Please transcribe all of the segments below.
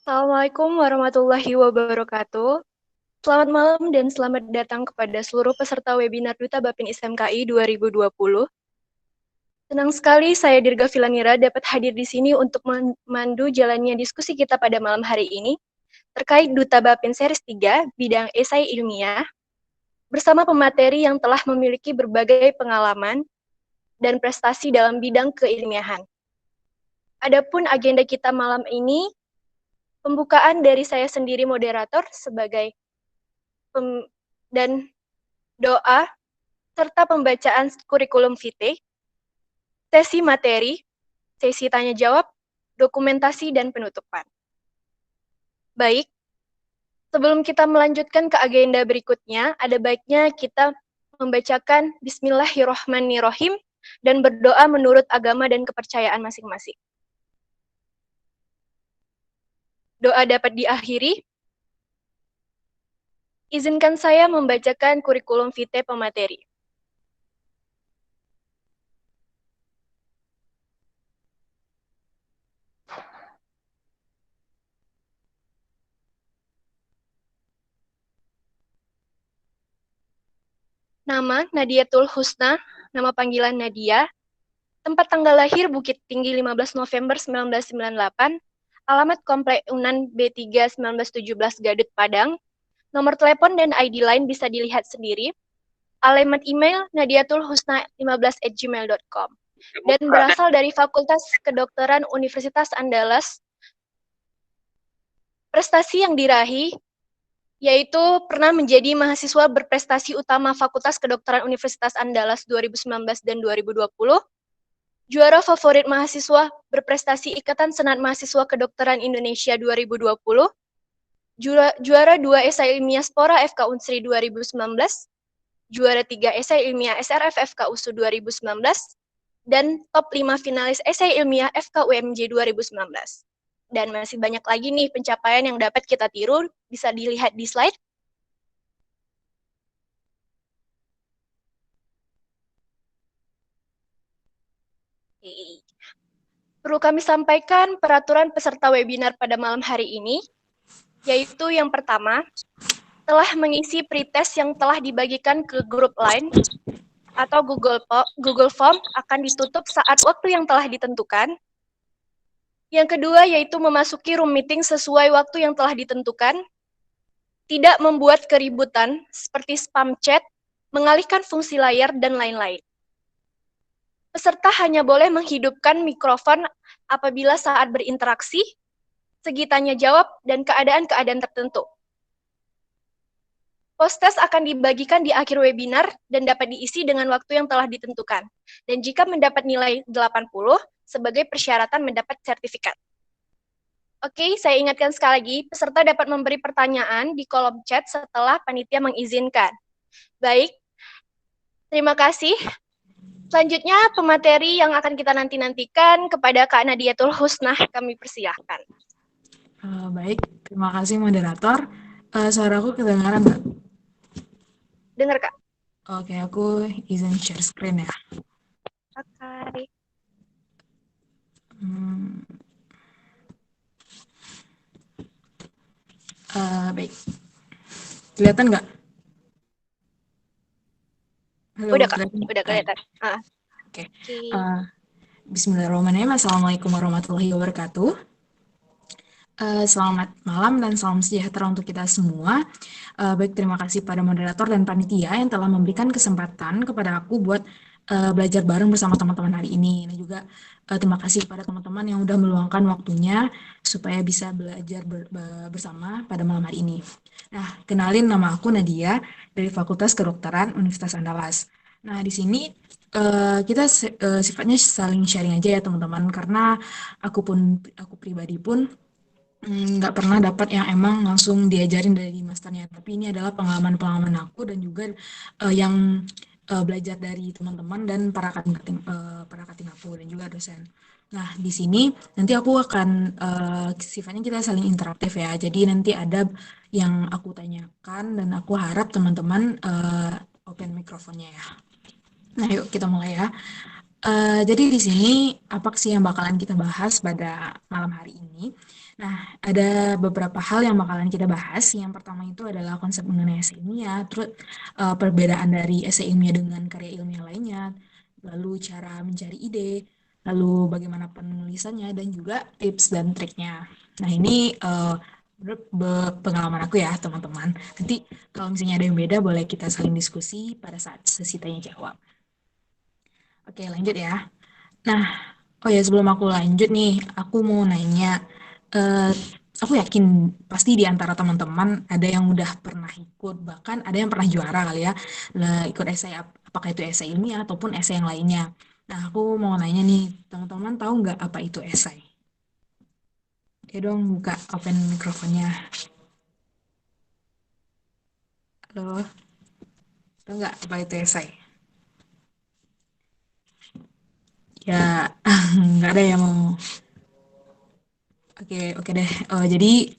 Assalamualaikum warahmatullahi wabarakatuh. Selamat malam dan selamat datang kepada seluruh peserta webinar Duta Bapin ISMKI 2020. Senang sekali saya Dirga Filanira dapat hadir di sini untuk memandu jalannya diskusi kita pada malam hari ini terkait Duta Bapin Series 3 bidang esai ilmiah bersama pemateri yang telah memiliki berbagai pengalaman dan prestasi dalam bidang keilmiahan. Adapun agenda kita malam ini, pembukaan dari saya sendiri moderator sebagai dan doa, serta pembacaan kurikulum vitae, sesi materi, sesi tanya jawab, dokumentasi, dan penutupan. Baik, sebelum kita melanjutkan ke agenda berikutnya, ada baiknya kita membacakan Bismillahirrohmanirrohim dan berdoa menurut agama dan kepercayaan masing-masing. Doa dapat diakhiri. Izinkan saya membacakan kurikulum vitae pemateri. Nama Nadiatul Husna, nama panggilan Nadia. Tempat tanggal lahir Bukit Tinggi 15 November 1998, alamat Komplek Unan B3 1917 Gadut Padang, nomor telepon dan ID line bisa dilihat sendiri, alamat email nadiatulhusna15@gmail.com, dan berasal dari Fakultas Kedokteran Universitas Andalas. Prestasi yang diraih yaitu pernah menjadi mahasiswa berprestasi utama Fakultas Kedokteran Universitas Andalas 2019 dan 2020, juara favorit mahasiswa berprestasi Ikatan Senat Mahasiswa Kedokteran Indonesia 2020, juara 2 esai ilmiah Spora FK Unsri 2019, juara 3 esai ilmiah SRF FK USU 2019, dan top 5 finalis esai ilmiah FK UMJ 2019. Dan masih banyak lagi nih pencapaian yang dapat kita tiru, bisa dilihat di slide. Perlu kami sampaikan peraturan peserta webinar pada malam hari ini, yaitu yang pertama, telah mengisi pretest yang telah dibagikan ke grup Line atau Google Form akan ditutup saat waktu yang telah ditentukan. Yang kedua, yaitu memasuki room meeting sesuai waktu yang telah ditentukan, tidak membuat keributan seperti spam chat, mengalihkan fungsi layar, dan lain-lain. Peserta hanya boleh menghidupkan mikrofon apabila saat berinteraksi, segi tanya jawab, dan keadaan-keadaan tertentu. Post-test akan dibagikan di akhir webinar dan dapat diisi dengan waktu yang telah ditentukan. Dan jika mendapat nilai 80, sebagai persyaratan mendapat sertifikat. Oke, saya ingatkan sekali lagi, peserta dapat memberi pertanyaan di kolom chat setelah panitia mengizinkan. Baik, terima kasih. Selanjutnya, pemateri yang akan kita nantikan kepada Kak Nadiatul Husnah, kami persilahkan. Baik, terima kasih moderator. Suaraku kedengaran nggak? Dengar, Kak. Oke, aku izin share screen ya. Oke. Baik, kelihatan nggak? Halo, Udah, Kak. kelihatan? Udah kelihatan. Oke. Oke. Bismillahirrahmanirrahim. Assalamualaikum warahmatullahi wabarakatuh. Selamat malam dan salam sejahtera untuk kita semua. Baik, terima kasih pada moderator dan panitia yang telah memberikan kesempatan kepada aku buat belajar bareng bersama teman-teman hari ini. Dan juga terima kasih pada teman-teman yang udah meluangkan waktunya supaya bisa belajar bersama pada malam hari ini. Nah, kenalin, nama aku Nadia dari Fakultas Kedokteran Universitas Andalas. Nah, di sini kita sifatnya saling sharing aja ya teman-teman, karena aku pribadi pun nggak pernah dapat yang emang langsung diajarin dari masternya, tapi ini adalah pengalaman-pengalaman aku dan juga yang belajar dari teman-teman dan para kating aku dan juga dosen. Nah, di sini nanti aku akan sifatnya kita saling interaktif ya. Jadi nanti ada yang aku tanyakan dan aku harap teman-teman open mikrofonnya ya. Nah, yuk kita mulai ya. Jadi di sini apa sih yang bakalan kita bahas pada malam hari ini? Nah, ada beberapa hal yang bakalan kita bahas. Yang pertama itu adalah konsep mengenai esai ilmiah, terus perbedaan dari esai ilmiah dengan karya ilmiah lainnya, lalu cara mencari ide, lalu bagaimana penulisannya, dan juga tips dan triknya. Nah, ini menurut pengalaman aku ya, teman-teman. Nanti kalau misalnya ada yang beda, boleh kita saling diskusi pada saat sesi tanya jawab. Oke, lanjut ya. Nah, oh ya sebelum aku lanjut nih, aku mau nanya, eh, aku yakin pasti di antara teman-teman ada yang udah pernah ikut, bahkan ada yang pernah juara kali ya, lah ikut esai, apakah itu esai ilmiah ataupun esai yang lainnya. Nah, aku mau nanya nih, teman-teman tahu nggak apa itu esai? Ya dong, buka open mikrofonnya. Halo, tahu nggak apa itu esai? Ya, nggak ada yang mau. Oke, oke deh. Jadi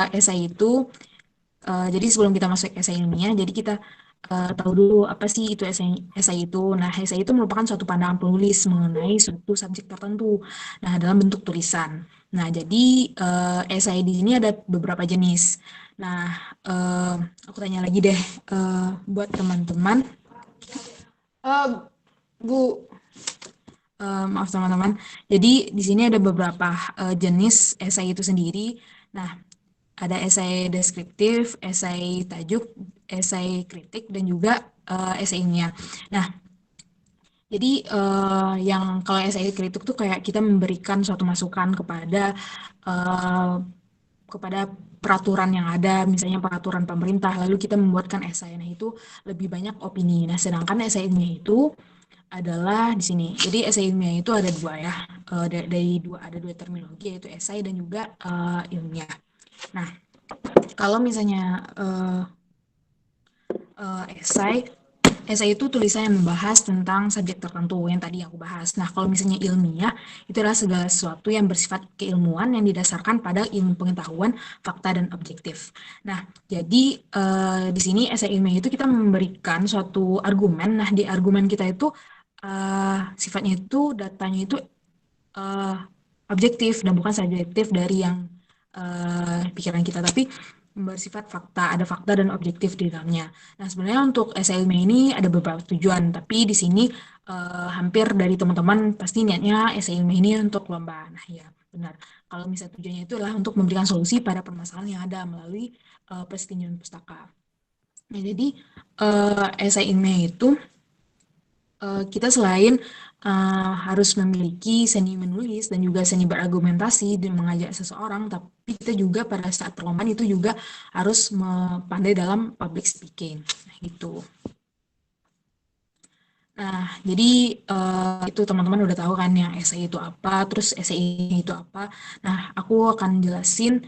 esai itu jadi sebelum kita masuk esai ilmiah, jadi kita tahu dulu apa sih itu esai itu. Nah, esai itu merupakan suatu pandangan penulis mengenai suatu subjek tertentu. Nah, dalam bentuk tulisan. Nah, jadi esai di sini ada beberapa jenis. Nah, eh, aku tanya lagi deh buat teman-teman. Bu, maaf teman-teman. Jadi di sini ada beberapa jenis esai itu sendiri. Nah, ada esai deskriptif, esai tajuk, esai kritik, dan juga esai ilmiah. Nah, jadi yang kalau esai kritik tuh kayak kita memberikan suatu masukan eh, kepada peraturan yang ada, misalnya peraturan pemerintah, lalu kita membuatkan esai. Nah, itu lebih banyak opini. Nah, sedangkan esai ilmiah itu adalah di sini. Jadi esai ilmiah itu ada dua ya, dari dua ada dua terminologi yaitu esai dan juga ilmiah. Nah, kalau misalnya esai, esai itu tulisan yang membahas tentang subjek tertentu yang tadi aku bahas. Nah, kalau misalnya ilmiah, itu adalah segala sesuatu yang bersifat keilmuan yang didasarkan pada ilmu pengetahuan, fakta, dan objektif. Nah, jadi di sini esai ilmiah itu kita memberikan suatu argumen. Nah, di argumen kita itu sifatnya itu datanya itu eh, objektif dan bukan subjektif dari yang pikiran kita, tapi bersifat fakta, ada fakta dan objektif di dalamnya. Nah, sebenarnya untuk SLM ini ada beberapa tujuan, tapi di sini hampir dari teman-teman pasti niatnya SLM ini untuk lomba. Nah, ya benar. Kalau misalnya tujuannya itu adalah untuk memberikan solusi pada permasalahan yang ada melalui persetujuan pustaka. Nah, jadi esai ilmiah itu kita selain harus memiliki seni menulis dan juga seni berargumentasi dan mengajak seseorang, tapi kita juga pada saat perlombaan itu juga harus pandai dalam public speaking. Nah, gitu. Nah, jadi itu teman-teman udah tahu kan yang essay itu apa, terus essay itu apa. Nah, aku akan jelasin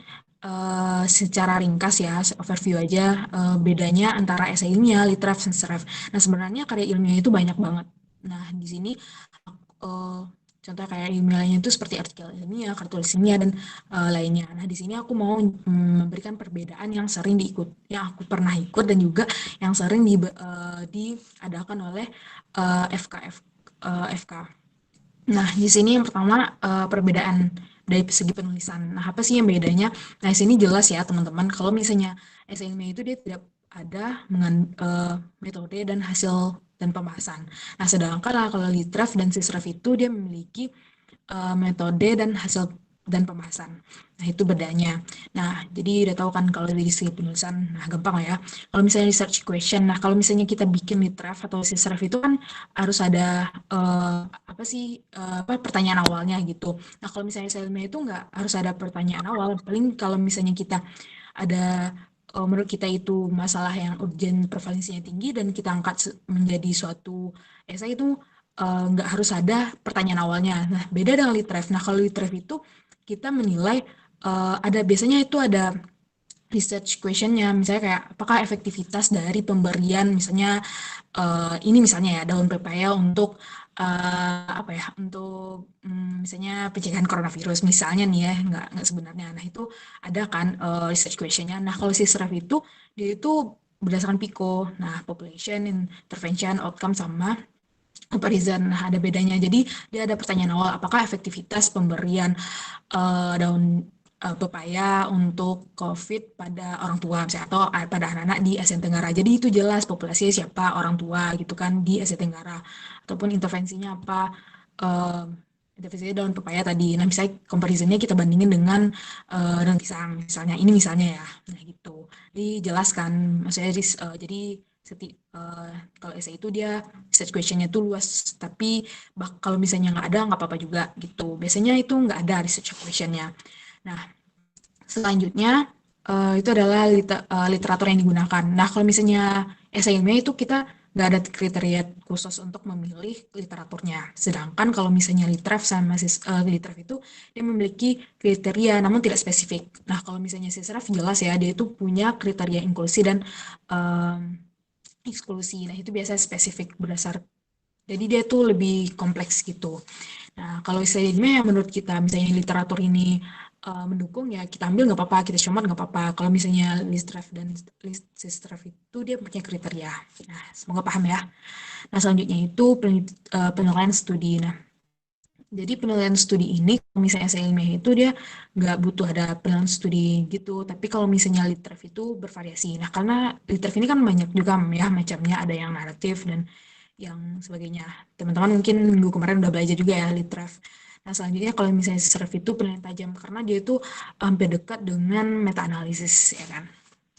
secara ringkas ya, overview aja bedanya antara essay ilmiah, literaf, dan seref. Nah, sebenarnya karya ilmiah itu banyak banget. Nah, di sini eh, contoh kayak ilmiahnya itu seperti artikel ilmiah, kartu tulis ilmiah, dan lainnya. Nah, di sini aku mau memberikan perbedaan yang sering yang aku pernah ikut dan juga yang sering diadakan oleh FKF FK. Nah, di sini yang pertama perbedaan dari segi penulisan. Nah, apa sih yang bedanya? Nah, di sini jelas ya teman-teman, kalau misalnya essay ilmiah itu dia tidak ada metode dan hasil dan pembahasan. Nah, sedangkan kalau litraf dan sisraf itu dia memiliki metode dan hasil dan pembahasan. Nah, itu bedanya. Nah, jadi udah tahu kan kalau dari segi penulisan, nah gampang lah ya. Kalau misalnya research question, nah kalau misalnya kita bikin litraf atau sisraf itu kan harus ada apa sih apa pertanyaan awalnya gitu. Nah, kalau misalnya ilmiah itu nggak harus ada pertanyaan awal. Paling kalau misalnya kita ada menurut kita itu masalah yang urgent prevalensinya tinggi dan kita angkat menjadi suatu esai itu nggak harus ada pertanyaan awalnya. Nah, beda dengan litref. Nah, kalau litref itu kita menilai ada biasanya itu ada research questionnya, misalnya kayak apakah efektivitas dari pemberian misalnya ini misalnya ya daun pepaya untuk apa ya untuk misalnya pencegahan coronavirus misalnya nih ya nggak sebenarnya. Nah itu ada kan research questionnya. Nah kalau si SREF itu dia itu berdasarkan PICO. Nah population, intervention, outcome sama comparison. Nah, ada bedanya. Jadi dia ada pertanyaan awal, apakah efektivitas pemberian daun pepaya untuk COVID pada orang tua misalnya, atau pada anak-anak di Asia Tenggara. Jadi itu jelas populasinya siapa orang tua gitu kan di Asia Tenggara. Ataupun intervensinya apa, eh, intervensinya daun pepaya tadi. Nah, misalnya comparisonnya kita bandingin dengan daun pisang misalnya. Ini misalnya ya. Nah, gitu. Dijelaskan, maksudnya jadi kalau essay itu dia research questionnya tuh luas, tapi kalau misalnya nggak ada nggak apa-apa juga gitu. Biasanya itu nggak ada research questionnya. Nah, selanjutnya itu adalah literatur yang digunakan. Nah, kalau misalnya essay ilmiah itu kita nggak ada kriteria khusus untuk memilih literaturnya. Sedangkan kalau misalnya litref sama litref itu dia memiliki kriteria namun tidak spesifik. Nah, kalau misalnya sisref jelas ya dia itu punya kriteria inklusi dan um, eksklusi. Nah, itu biasanya spesifik berdasar. Jadi dia tuh lebih kompleks gitu. Nah, kalau istilah ilmiah yang menurut kita, misalnya literatur ini mendukung, ya kita ambil nggak apa-apa, kita comot nggak apa-apa. Kalau misalnya Listref dan Sistref itu dia punya kriteria. Nah, semoga paham ya. Nah, selanjutnya itu penilaian studi. Nah, jadi penilaian studi ini, kalau misalnya essay ilmiah itu dia nggak butuh ada penilaian studi gitu, tapi kalau misalnya litref itu bervariasi. Nah, karena litref ini kan banyak juga ya macamnya, ada yang naratif dan yang sebagainya. Teman-teman mungkin minggu kemarin udah belajar juga ya litref. Nah, selanjutnya kalau misalnya serve itu penilaian tajam karena dia itu hampir dekat dengan meta analisis ya kan.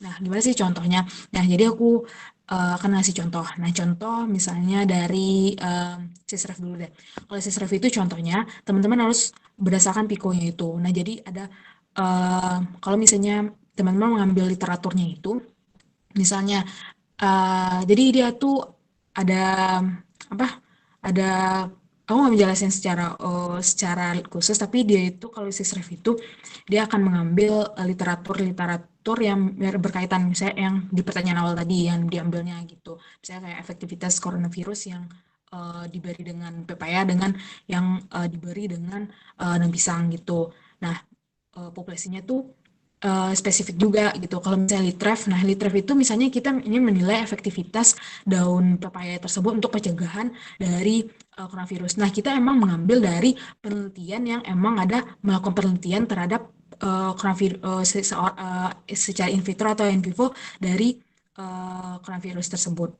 Nah, gimana sih contohnya? Nah, jadi aku akan ngasih contoh. Nah, contoh misalnya dari sisref dulu deh. Kalau sisref itu contohnya, teman-teman harus berdasarkan pikonya itu. Nah, jadi ada kalau misalnya teman-teman mengambil literaturnya itu, misalnya jadi dia tuh ada apa? Ada aku nggak menjelaskan secara khusus, tapi dia itu kalau sisref itu dia akan mengambil literatur yang berkaitan misalnya yang di pertanyaan awal tadi yang diambilnya gitu. Misalnya kayak efektivitas coronavirus yang diberi dengan pepaya dengan yang diberi dengan daun pisang gitu. Nah, populasinya tuh spesifik juga gitu. Kalau misalnya litref, nah litref itu misalnya kita ini menilai efektivitas daun pepaya tersebut untuk pencegahan dari coronavirus. Nah, kita emang mengambil dari penelitian yang emang ada melakukan penelitian terhadap coronavirus secara in vitro atau in vivo dari coronavirus tersebut.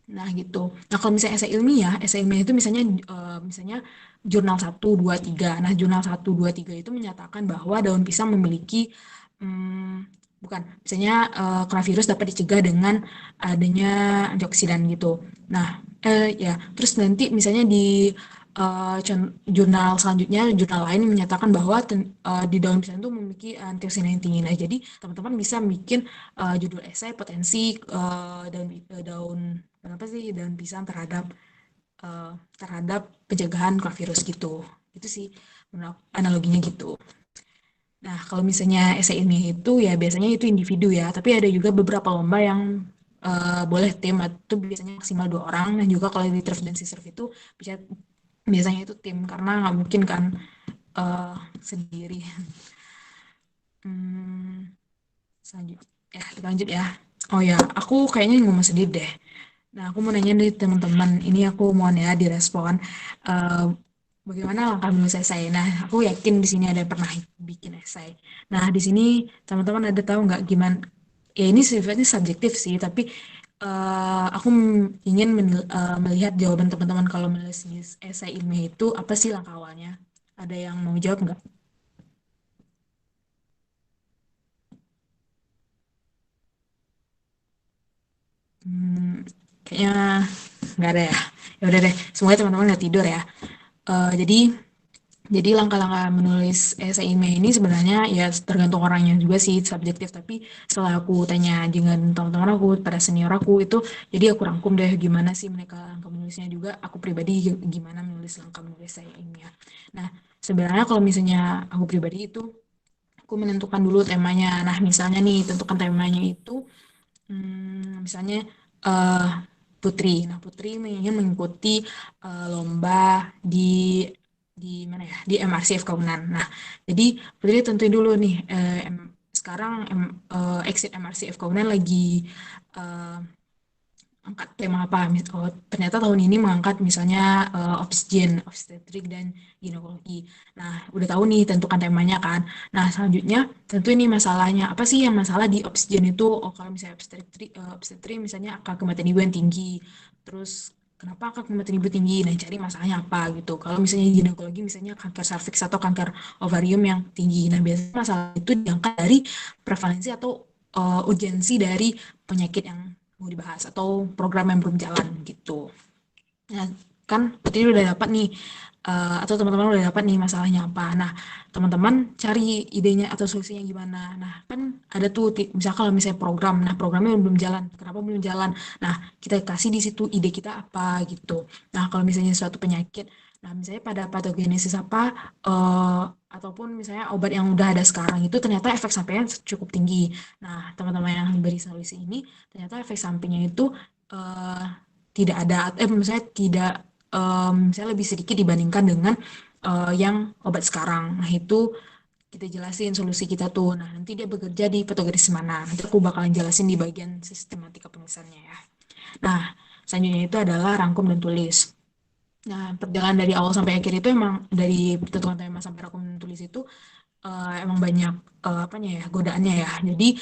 Nah, gitu. Nah, kalau misalnya esai ilmiah itu misalnya jurnal 1, 2, 3. Nah, jurnal 1, 2, 3 itu menyatakan bahwa daun pisang memiliki bukan, misalnya coronavirus dapat dicegah dengan adanya antioksidan gitu. Nah, ya, terus nanti misalnya di jurnal selanjutnya, jurnal lain menyatakan bahwa di daun pisang itu memiliki antioksidan yang tinggi. Nah, jadi teman-teman bisa bikin judul esai potensi daun apa sih daun pisang terhadap pencegahan coronavirus gitu. Itu sih analoginya gitu. Nah, kalau misalnya essay ilmiah itu ya biasanya itu individu ya, tapi ada juga beberapa lomba yang boleh tim, itu biasanya maksimal 2 orang. Dan juga kalau di turf dan sisurf itu bisa biasanya itu tim karena nggak mungkin kan sendiri. Hmm, selanjutnya kita lanjut ya. Oh ya, aku kayaknya ngomong sedih deh. Nah, aku mau nanya nih teman-teman, ini aku mohon ya direspon. Eh, Bagaimana langkah menulis esai? Nah, aku yakin di sini ada yang pernah bikin esai. Nah, di sini teman-teman ada tahu nggak gimana? Ya ini sifatnya subjektif sih, tapi aku ingin melihat jawaban teman-teman kalau menulis esai ilmiah itu apa sih langkah awalnya? Ada yang mau jawab nggak? Hmm, Kayaknya nggak ada ya. Ya udah deh, semoga teman-teman nggak tidur ya. Jadi langkah-langkah menulis esai email ini sebenarnya ya tergantung orangnya juga sih subjektif, tapi setelah aku tanya dengan teman-teman aku pada senior aku itu, jadi aku rangkum deh gimana sih mereka langkah menulisnya, juga aku pribadi gimana menulis langkah menulis saya ilmiah. Nah, sebenarnya kalau misalnya aku pribadi itu aku menentukan dulu temanya. Nah, misalnya nih tentukan temanya itu misalnya eh Putri. Nah, Putri ingin mengikuti lomba di mana ya? Di MRCF Kaunan. Nah, jadi Putri tentuin dulu nih sekarang exit MRCF Kaunan lagi eh, angkat tema apa. Oh, ternyata tahun ini mengangkat misalnya obstetrik dan ginekologi. Nah, udah tahu nih tentukan temanya kan. Nah, selanjutnya tentu ini masalahnya. Apa sih yang masalah di obstetrik itu? Oh, kalau misalnya obstetrik misalnya angka kematian ibu yang tinggi. Terus kenapa angka kematian ibu tinggi? Nah, cari masalahnya apa gitu. Kalau misalnya ginekologi misalnya kanker serviks atau kanker ovarium yang tinggi. Nah, biasanya masalah itu diangkat dari prevalensi atau urgensi dari penyakit yang mau dibahas atau program yang belum jalan gitu. Nah, kan berarti udah dapat nih atau teman-teman udah dapat nih masalahnya apa. Nah, teman-teman cari idenya atau solusinya gimana. Nah, kan ada tuh misal kalau misalnya program, nah programnya belum jalan. Kenapa belum jalan? Nah, kita kasih di situ ide kita apa gitu. Nah, kalau misalnya suatu penyakit, nah misalnya pada patogenesis apa ataupun misalnya obat yang udah ada sekarang itu ternyata efek sampingnya cukup tinggi. Nah, teman-teman yang beri solusi ini ternyata efek sampingnya itu eh, tidak ada, misalnya tidak, misalnya lebih sedikit dibandingkan dengan yang obat sekarang. Nah, itu kita jelasin solusi kita tuh. Nah, nanti dia bekerja di patogenesis mana. Nanti aku bakalan jelasin di bagian sistematika penulisannya ya. Nah, selanjutnya itu adalah rangkum dan tulis. Nah, perjalanan dari awal sampai akhir itu emang dari tentukan tema sampai rangkum dan tulis itu emang banyak apanya ya godaannya ya. Jadi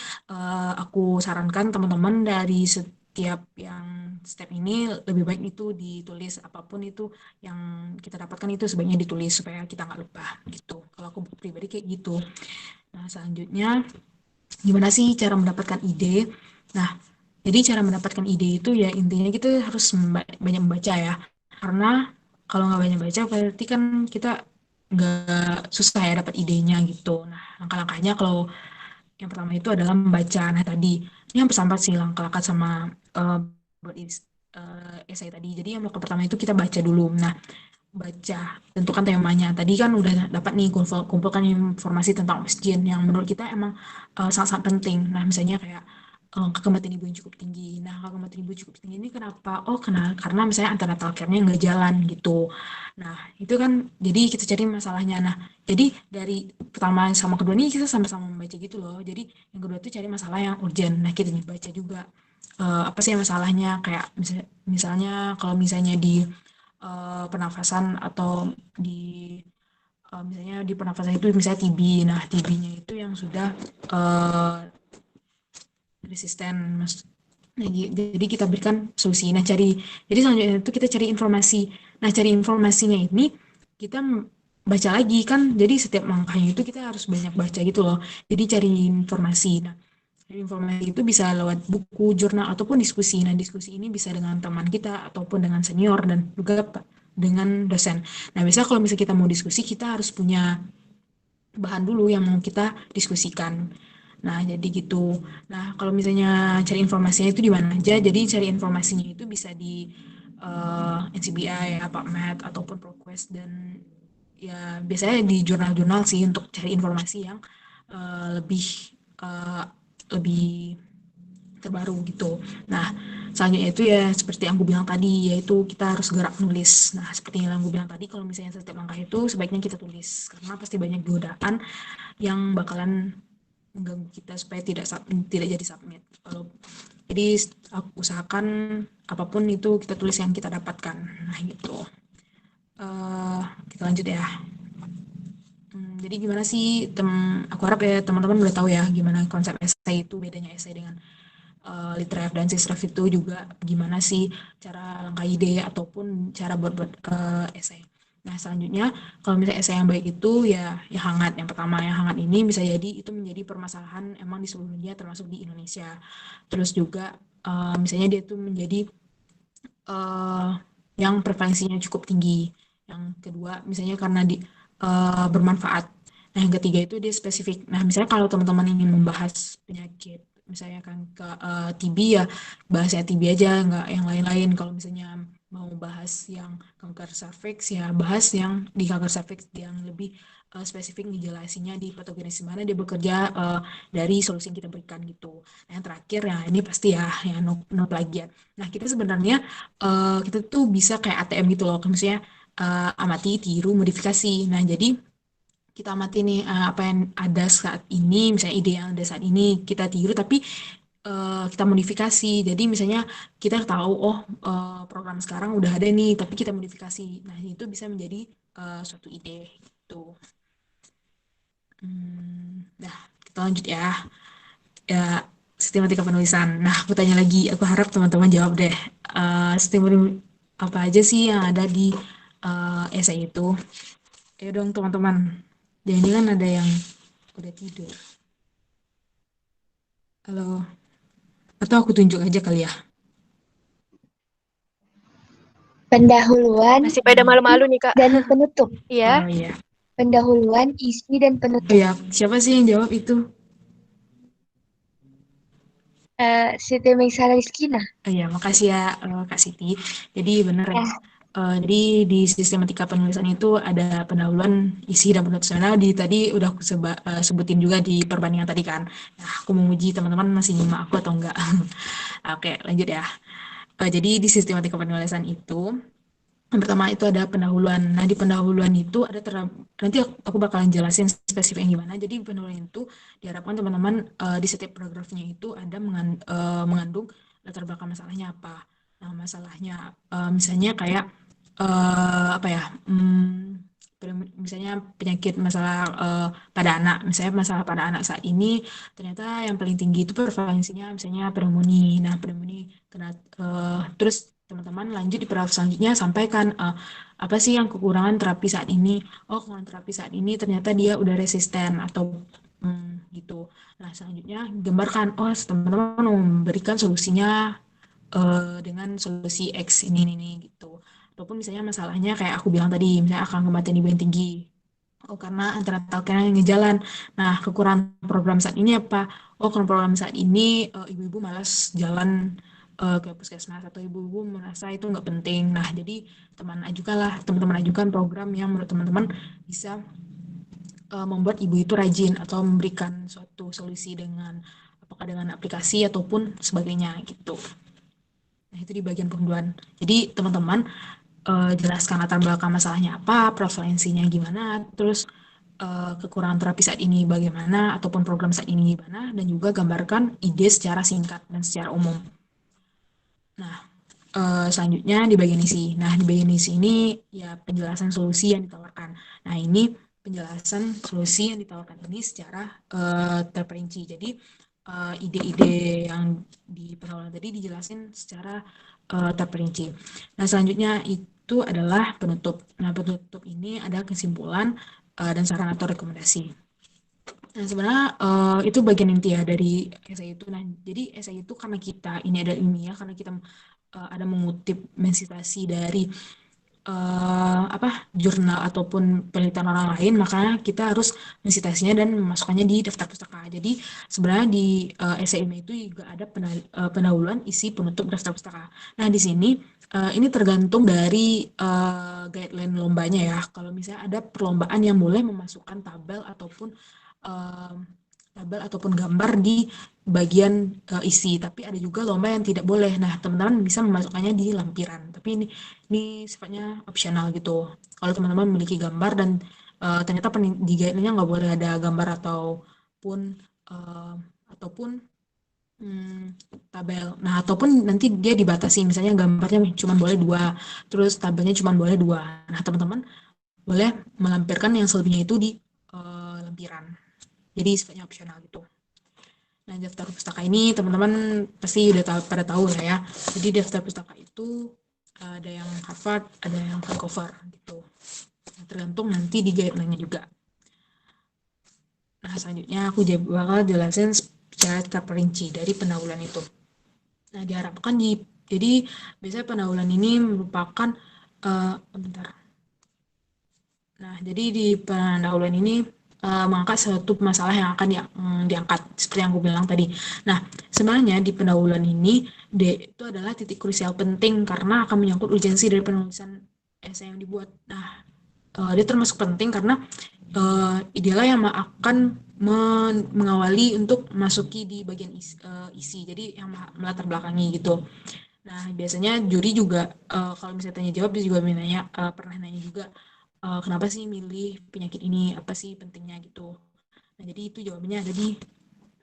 aku sarankan teman-teman dari setiap yang step ini lebih baik itu ditulis apapun itu yang kita dapatkan itu sebaiknya ditulis supaya kita nggak lupa gitu. Kalau aku pribadi kayak gitu. Nah, selanjutnya gimana sih cara mendapatkan ide? Nah, jadi cara mendapatkan ide itu ya intinya kita harus banyak membaca ya. Karena kalau nggak banyak baca berarti kan kita nggak susah ya dapat idenya gitu. Nah, langkah-langkahnya kalau yang pertama itu adalah membaca. Nah, tadi ini yang sampai sih langkah-langkah sama buat esai tadi. Jadi yang langkah pertama itu kita baca dulu. Nah, baca, tentukan temanya. Tadi kan udah dapat nih kumpulkan informasi tentang oksigen yang menurut kita emang sangat-sangat penting. Nah, misalnya kayak kematian ibu yang cukup tinggi. Nah, kalau kematian ibu cukup tinggi ini kenapa? Oh, karena misalnya antenatal care-nya nggak jalan gitu. Nah, itu kan jadi kita cari masalahnya. Nah, jadi dari pertama sama kedua ini kita sama-sama membaca gitu loh. Jadi yang kedua itu cari masalah yang urgent. Nah, kita baca juga apa sih masalahnya kayak misalnya kalau misalnya di pernafasan atau di misalnya di pernafasan itu misalnya TB. Nah, TB-nya itu yang sudah uh, resisten, Mas. Nah, jadi kita berikan solusi. Nah, jadi selanjutnya itu kita cari informasi. Nah, cari informasinya ini kita baca lagi kan. Jadi setiap langkahnya itu kita harus banyak baca gitu loh. Jadi cari informasi. Nah, informasi itu bisa lewat buku, jurnal, ataupun diskusi. Nah, diskusi ini bisa dengan teman kita, ataupun dengan senior, dan juga dengan dosen. Nah, biasanya kalau misalnya kita mau diskusi, kita harus punya bahan dulu yang mau kita diskusikan. Nah, jadi gitu. Nah, kalau misalnya cari informasinya itu di mana aja, jadi cari informasinya itu bisa di NCBI, PubMed, ataupun ProQuest, dan ya biasanya di jurnal-jurnal sih untuk cari informasi yang lebih eh, lebih terbaru gitu. Nah, selanjutnya itu ya seperti yang aku bilang tadi, yaitu kita harus gerak nulis. Nah, seperti yang aku bilang tadi, kalau misalnya setiap langkah itu sebaiknya kita tulis, karena pasti banyak godaan yang bakalan mengganggu kita supaya tidak jadi submit. Jadi aku usahakan apapun itu kita tulis yang kita dapatkan. Nah, gitu. Kita lanjut ya. Jadi gimana sih, aku harap ya teman-teman udah tahu ya gimana konsep esai itu, bedanya esai dengan literary dan sisref itu juga gimana sih cara langkah ide ataupun cara buat esai. Nah, selanjutnya kalau misalnya esai yang baik itu ya hangat. Yang pertama, yang hangat ini bisa jadi itu menjadi permasalahan emang di seluruh dunia termasuk di Indonesia. Terus juga misalnya dia itu menjadi uh, yang prevalensinya cukup tinggi. Yang kedua, misalnya karena bermanfaat. Nah, yang ketiga itu dia spesifik. Nah, misalnya kalau teman-teman ingin membahas penyakit, misalnya kan ke TB ya, bahasnya TB aja, nggak yang lain-lain. Kalau misalnya mau bahas yang kanker serviks, ya bahas yang di kanker serviks yang lebih spesifik dijelasinnya di patogenesis mana dia bekerja dari solusi yang kita berikan gitu. Nah, yang terakhir ya ini pasti ya no plagiat. Nah, kita sebenarnya kita tuh bisa kayak ATM gitu loh, misalnya amati, tiru, modifikasi. Nah, jadi kita amati nih apa yang ada saat ini, misalnya ide yang ada saat ini kita tiru, tapi kita modifikasi. Jadi misalnya kita tahu, oh program sekarang udah ada nih, tapi kita modifikasi. Nah itu bisa menjadi suatu ide gitu. Dah, kita lanjut ya. Ya, sistematika penulisan. Nah, aku tanya lagi, aku harap teman-teman jawab deh. Sistematika apa aja sih yang ada di esai itu? Ayo dong teman-teman. Jangan-jangan ada yang udah tidur. Halo, atau aku tunjuk aja kali ya. Pendahuluan, Masih pada malu-malu nih, Kak. dan penutup. Iya. Oh iya. Pendahuluan, isi, dan Oh penutup. iya, siapa sih yang jawab itu? Siti Meisara Rizkina. Oh iya, makasih ya Kak Siti. Jadi benar ya. Ya, Jadi di sistematika penulisan itu ada pendahuluan, isi, dan penutup. Sebenarnya di tadi udah aku sebutin juga di perbandingan tadi kan. Nah, aku menguji teman-teman masih nyimak aku atau enggak. Oke, lanjut ya. Jadi di sistematika penulisan itu yang pertama itu ada pendahuluan. Nah, di pendahuluan itu ada nanti aku bakalan jelasin spesifik yang gimana. Jadi pendahuluan itu diharapkan teman-teman di setiap paragrafnya itu ada mengandung latar belakang masalahnya apa. Nah, masalahnya misalnya kayak apa ya? Misalnya penyakit masalah pada anak, misalnya masalah pada anak saat ini ternyata yang paling tinggi itu prevalensinya misalnya pneumonia. Nah, pneumonia terus teman-teman lanjut di paragraf selanjutnya sampaikan apa sih yang kekurangan terapi saat ini. Oh, kekurangan terapi saat ini ternyata dia udah resisten atau gitu. Nah, selanjutnya gambarkan, oh teman-teman mau memberikan solusinya dengan solusi X ini gitu. Ataupun misalnya masalahnya kayak aku bilang tadi, misalnya angka kematian ibu yang tinggi. Oh, karena antara talknya yang jalan. Nah, kekurangan program saat ini apa? Oh, kalau program saat ini ibu-ibu malas jalan ke puskesmas atau ibu-ibu merasa itu nggak penting. Nah, jadi teman-teman ajukan program yang menurut teman-teman bisa membuat ibu itu rajin atau memberikan suatu solusi dengan apakah dengan aplikasi ataupun sebagainya gitu. Nah, itu di bagian pendahuluan. Jadi, teman-teman jelaskan latar belakang masalahnya apa, prevalensinya gimana, terus kekurangan terapi saat ini bagaimana, ataupun program saat ini gimana, dan juga gambarkan ide secara singkat dan secara umum. Nah, selanjutnya di bagian isi. Nah, di bagian isi ini ya penjelasan solusi yang ditawarkan. Nah, ini penjelasan solusi yang ditawarkan ini secara terperinci. Jadi, ide-ide yang di persoalan tadi dijelasin secara terperinci. Nah, selanjutnya itu adalah penutup. Nah, penutup ini ada kesimpulan dan saran atau rekomendasi. Nah, sebenarnya itu bagian inti ya dari esai itu. Nah, jadi esai itu karena kita ini ada ilmiah, karena kita ada mengutip mensitasi dari apa jurnal ataupun penelitian orang lain, makanya kita harus mensitasinya dan memasukkannya di daftar pustaka. Jadi sebenarnya di esai ini itu juga ada pendahuluan, isi, penutup, daftar pustaka. Nah, di sini ini tergantung dari guideline lombanya ya. Kalau misalnya ada perlombaan yang boleh memasukkan tabel ataupun gambar di bagian isi, tapi ada juga lomba yang tidak boleh. Nah, teman-teman bisa memasukkannya di lampiran, tapi ini sifatnya opsional gitu. Kalau teman-teman memiliki gambar dan ternyata di guide-nya nggak boleh ada gambar ataupun tabel. Nah, ataupun nanti dia dibatasi, misalnya gambarnya cuma boleh 2, terus tabelnya cuma boleh 2. Nah, teman-teman boleh melampirkan yang selebihnya itu di lampiran. Jadi sifatnya opsional gitu. Nah, daftar pustaka ini teman-teman pasti udah pada tahu lah ya. Jadi daftar pustaka itu ada yang Harvard, ada yang hardcover gitu. Nah, tergantung nanti di guideline-nya juga. Nah, selanjutnya aku bakal jelasin secara terperinci dari pendahuluan itu. Nah, diharapkan jadi biasanya pendahuluan ini merupakan bentar. Nah, jadi di pendahuluan ini mengangkat suatu masalah yang akan diangkat seperti yang aku bilang tadi. Nah, sebenarnya di pendahuluan ini D itu adalah titik krusial penting karena akan menyangkut urgensi dari penulisan esai yang dibuat. Nah, dia termasuk penting karena dialah yang akan mengawali untuk masuki di bagian isi. Jadi yang melatar belakangi gitu. Nah, biasanya juri juga kalau misalnya tanya jawab dia juga pernah nanya juga kenapa sih milih penyakit ini, apa sih pentingnya gitu. Nah, jadi itu jawabannya ada di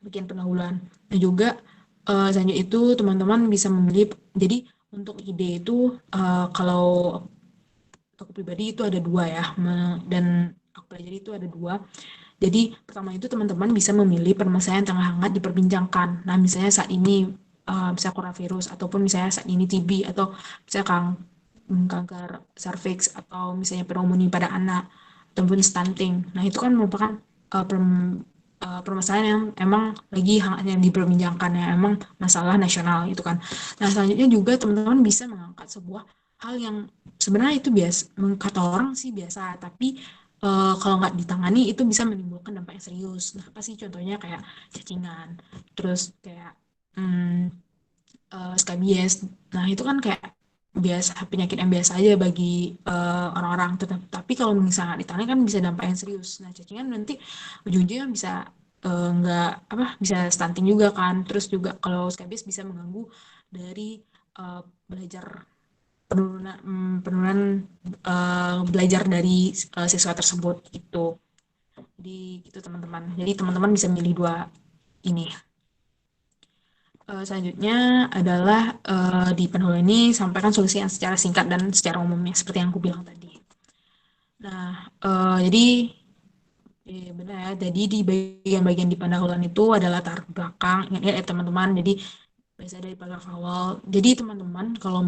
bagian pendahuluan. Dan juga Selanjutnya itu teman-teman bisa memilih. Jadi untuk ide itu kalau aku pribadi itu ada dua ya, dan aku pelajari itu ada dua. Jadi pertama itu teman-teman bisa memilih permasalahan yang tengah hangat diperbincangkan. Nah misalnya saat ini misalnya coronavirus ataupun misalnya saat ini TB atau misalnya kanker cervix atau misalnya pneumonia pada anak ataupun stunting. Nah itu kan merupakan permasalahan yang emang lagi hangatnya diperbincangkan ya, emang masalah nasional itu kan. Nah selanjutnya juga teman-teman bisa mengangkat sebuah hal yang sebenarnya itu biasa, kata orang sih biasa, tapi kalau nggak ditangani itu bisa menimbulkan dampak yang serius. Nah apa sih contohnya kayak cacingan, terus kayak skabies. Nah itu kan kayak biasa, penyakit yang biasa aja bagi orang-orang. Tapi kalau misalnya ditangani kan bisa dampak yang serius. Nah cacingan nanti ujung-ujungnya bisa nggak apa, bisa stunting juga kan. Terus juga kalau skabies bisa mengganggu dari belajar, penurunan belajar dari siswa tersebut gitu. Jadi gitu teman-teman. Jadi teman-teman bisa milih dua ini. Selanjutnya adalah di pendahuluan ini sampaikan solusi yang secara singkat dan secara umumnya seperti yang aku bilang tadi. Nah, jadi benar ya. Jadi di bagian-bagian di pendahuluan itu ada latar belakang. Ingat ya teman-teman. Jadi biasa dari paragraf awal. Jadi teman-teman kalau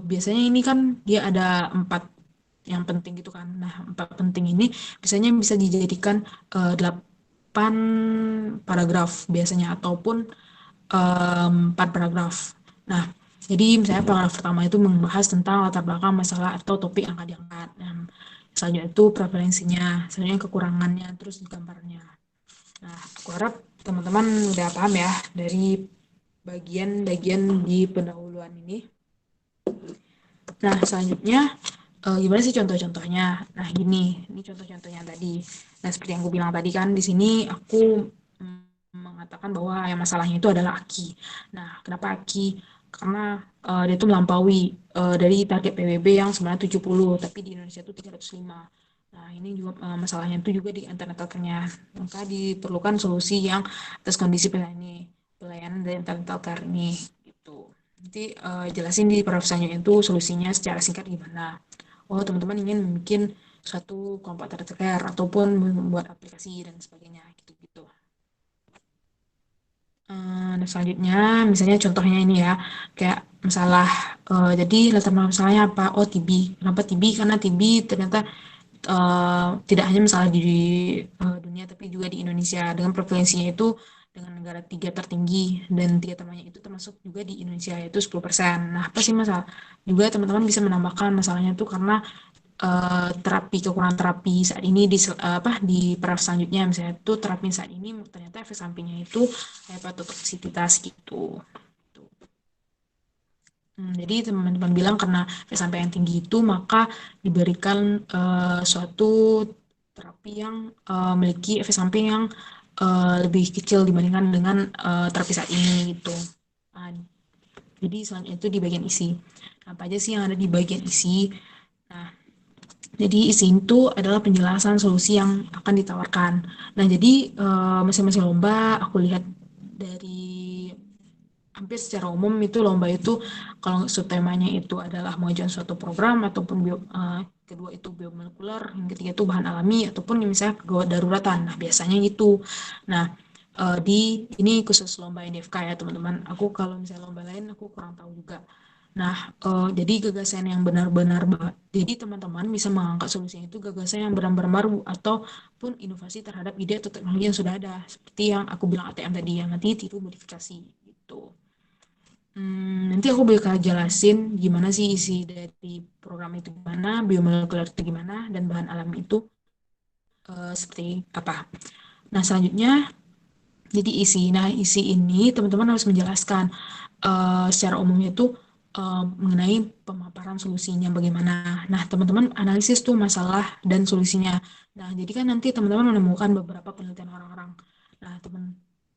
biasanya ini kan dia ada 4 yang penting gitu kan. Nah, 4 penting ini biasanya bisa dijadikan 8 paragraf biasanya ataupun 4 paragraf. Nah, jadi misalnya paragraf pertama itu membahas tentang latar belakang masalah atau topik yang akan diangkat. Nah, selanjutnya itu preferensinya, selanjutnya kekurangannya, terus gambarnya. Nah, aku harap teman-teman udah paham ya dari bagian-bagian di pendahuluan ini. Nah, selanjutnya gimana sih contoh-contohnya? Nah, ini contoh-contohnya tadi. Nah, seperti yang aku bilang tadi kan, di sini aku mengatakan bahwa yang masalahnya itu adalah aki. Nah, kenapa aki? Karena dia itu melampaui dari target PBB yang sebenarnya 70, tapi di Indonesia itu 305. Nah, ini juga masalahnya itu juga di internet talkernya. Maka diperlukan solusi yang atas kondisi pelayanan dari internet talker ini. Gitu. Nanti jelasin di paragraf selanjutnya itu solusinya secara singkat gimana. Oh, teman-teman ingin bikin suatu kelompok tercecer ataupun membuat aplikasi dan sebagainya gitu-gitu. Nah, selanjutnya misalnya contohnya ini ya, kayak masalah jadi latar belakang masalahnya apa? Oh, TB. Kenapa TB? Karena TB ternyata tidak hanya masalah di dunia tapi juga di Indonesia, dengan prevalensinya itu dengan negara 3 tertinggi dan 3 temannya itu termasuk juga di Indonesia yaitu 10%. Nah, apa sih masalah? Juga teman-teman bisa menambahkan masalahnya itu karena kekurangan terapi saat ini di paragraf selanjutnya, misalnya itu terapi saat ini ternyata efek sampingnya itu hepatotoksisitas gitu. Jadi teman-teman bilang karena efek samping yang tinggi itu maka diberikan suatu terapi yang memiliki efek samping yang lebih kecil dibandingkan dengan terapi saat ini gitu. Nah, jadi selanjutnya itu di bagian isi. Apa aja sih yang ada di bagian isi? Nah, jadi isi itu adalah penjelasan solusi yang akan ditawarkan. Nah, jadi masing-masing lomba aku lihat dari hampir secara umum itu lomba itu kalau subtemanya itu adalah mengajukan suatu program ataupun kedua itu biomolekuler, yang ketiga itu bahan alami ataupun misalnya gawat daruratan. Nah, biasanya gitu. Nah, ini khusus lomba NDFK ya teman-teman. Aku kalau misalnya lomba lain aku kurang tahu juga. Nah, jadi gagasan yang benar-benar jadi teman-teman bisa mengangkat solusinya itu gagasan yang benar-benar baru ataupun inovasi terhadap ide atau teknologi yang sudah ada. Seperti yang aku bilang ATM tadi, yang nanti tiru modifikasi gitu. Nanti aku bakal jelasin gimana sih isi dari program itu gimana, biomolekuler itu gimana, dan bahan alami itu seperti apa. Nah, selanjutnya jadi isi. Nah, isi ini teman-teman harus menjelaskan secara umumnya itu mengenai pemaparan solusinya bagaimana. Nah, teman-teman analisis tuh masalah dan solusinya. Nah, jadi kan nanti teman-teman menemukan beberapa penelitian orang-orang. Nah,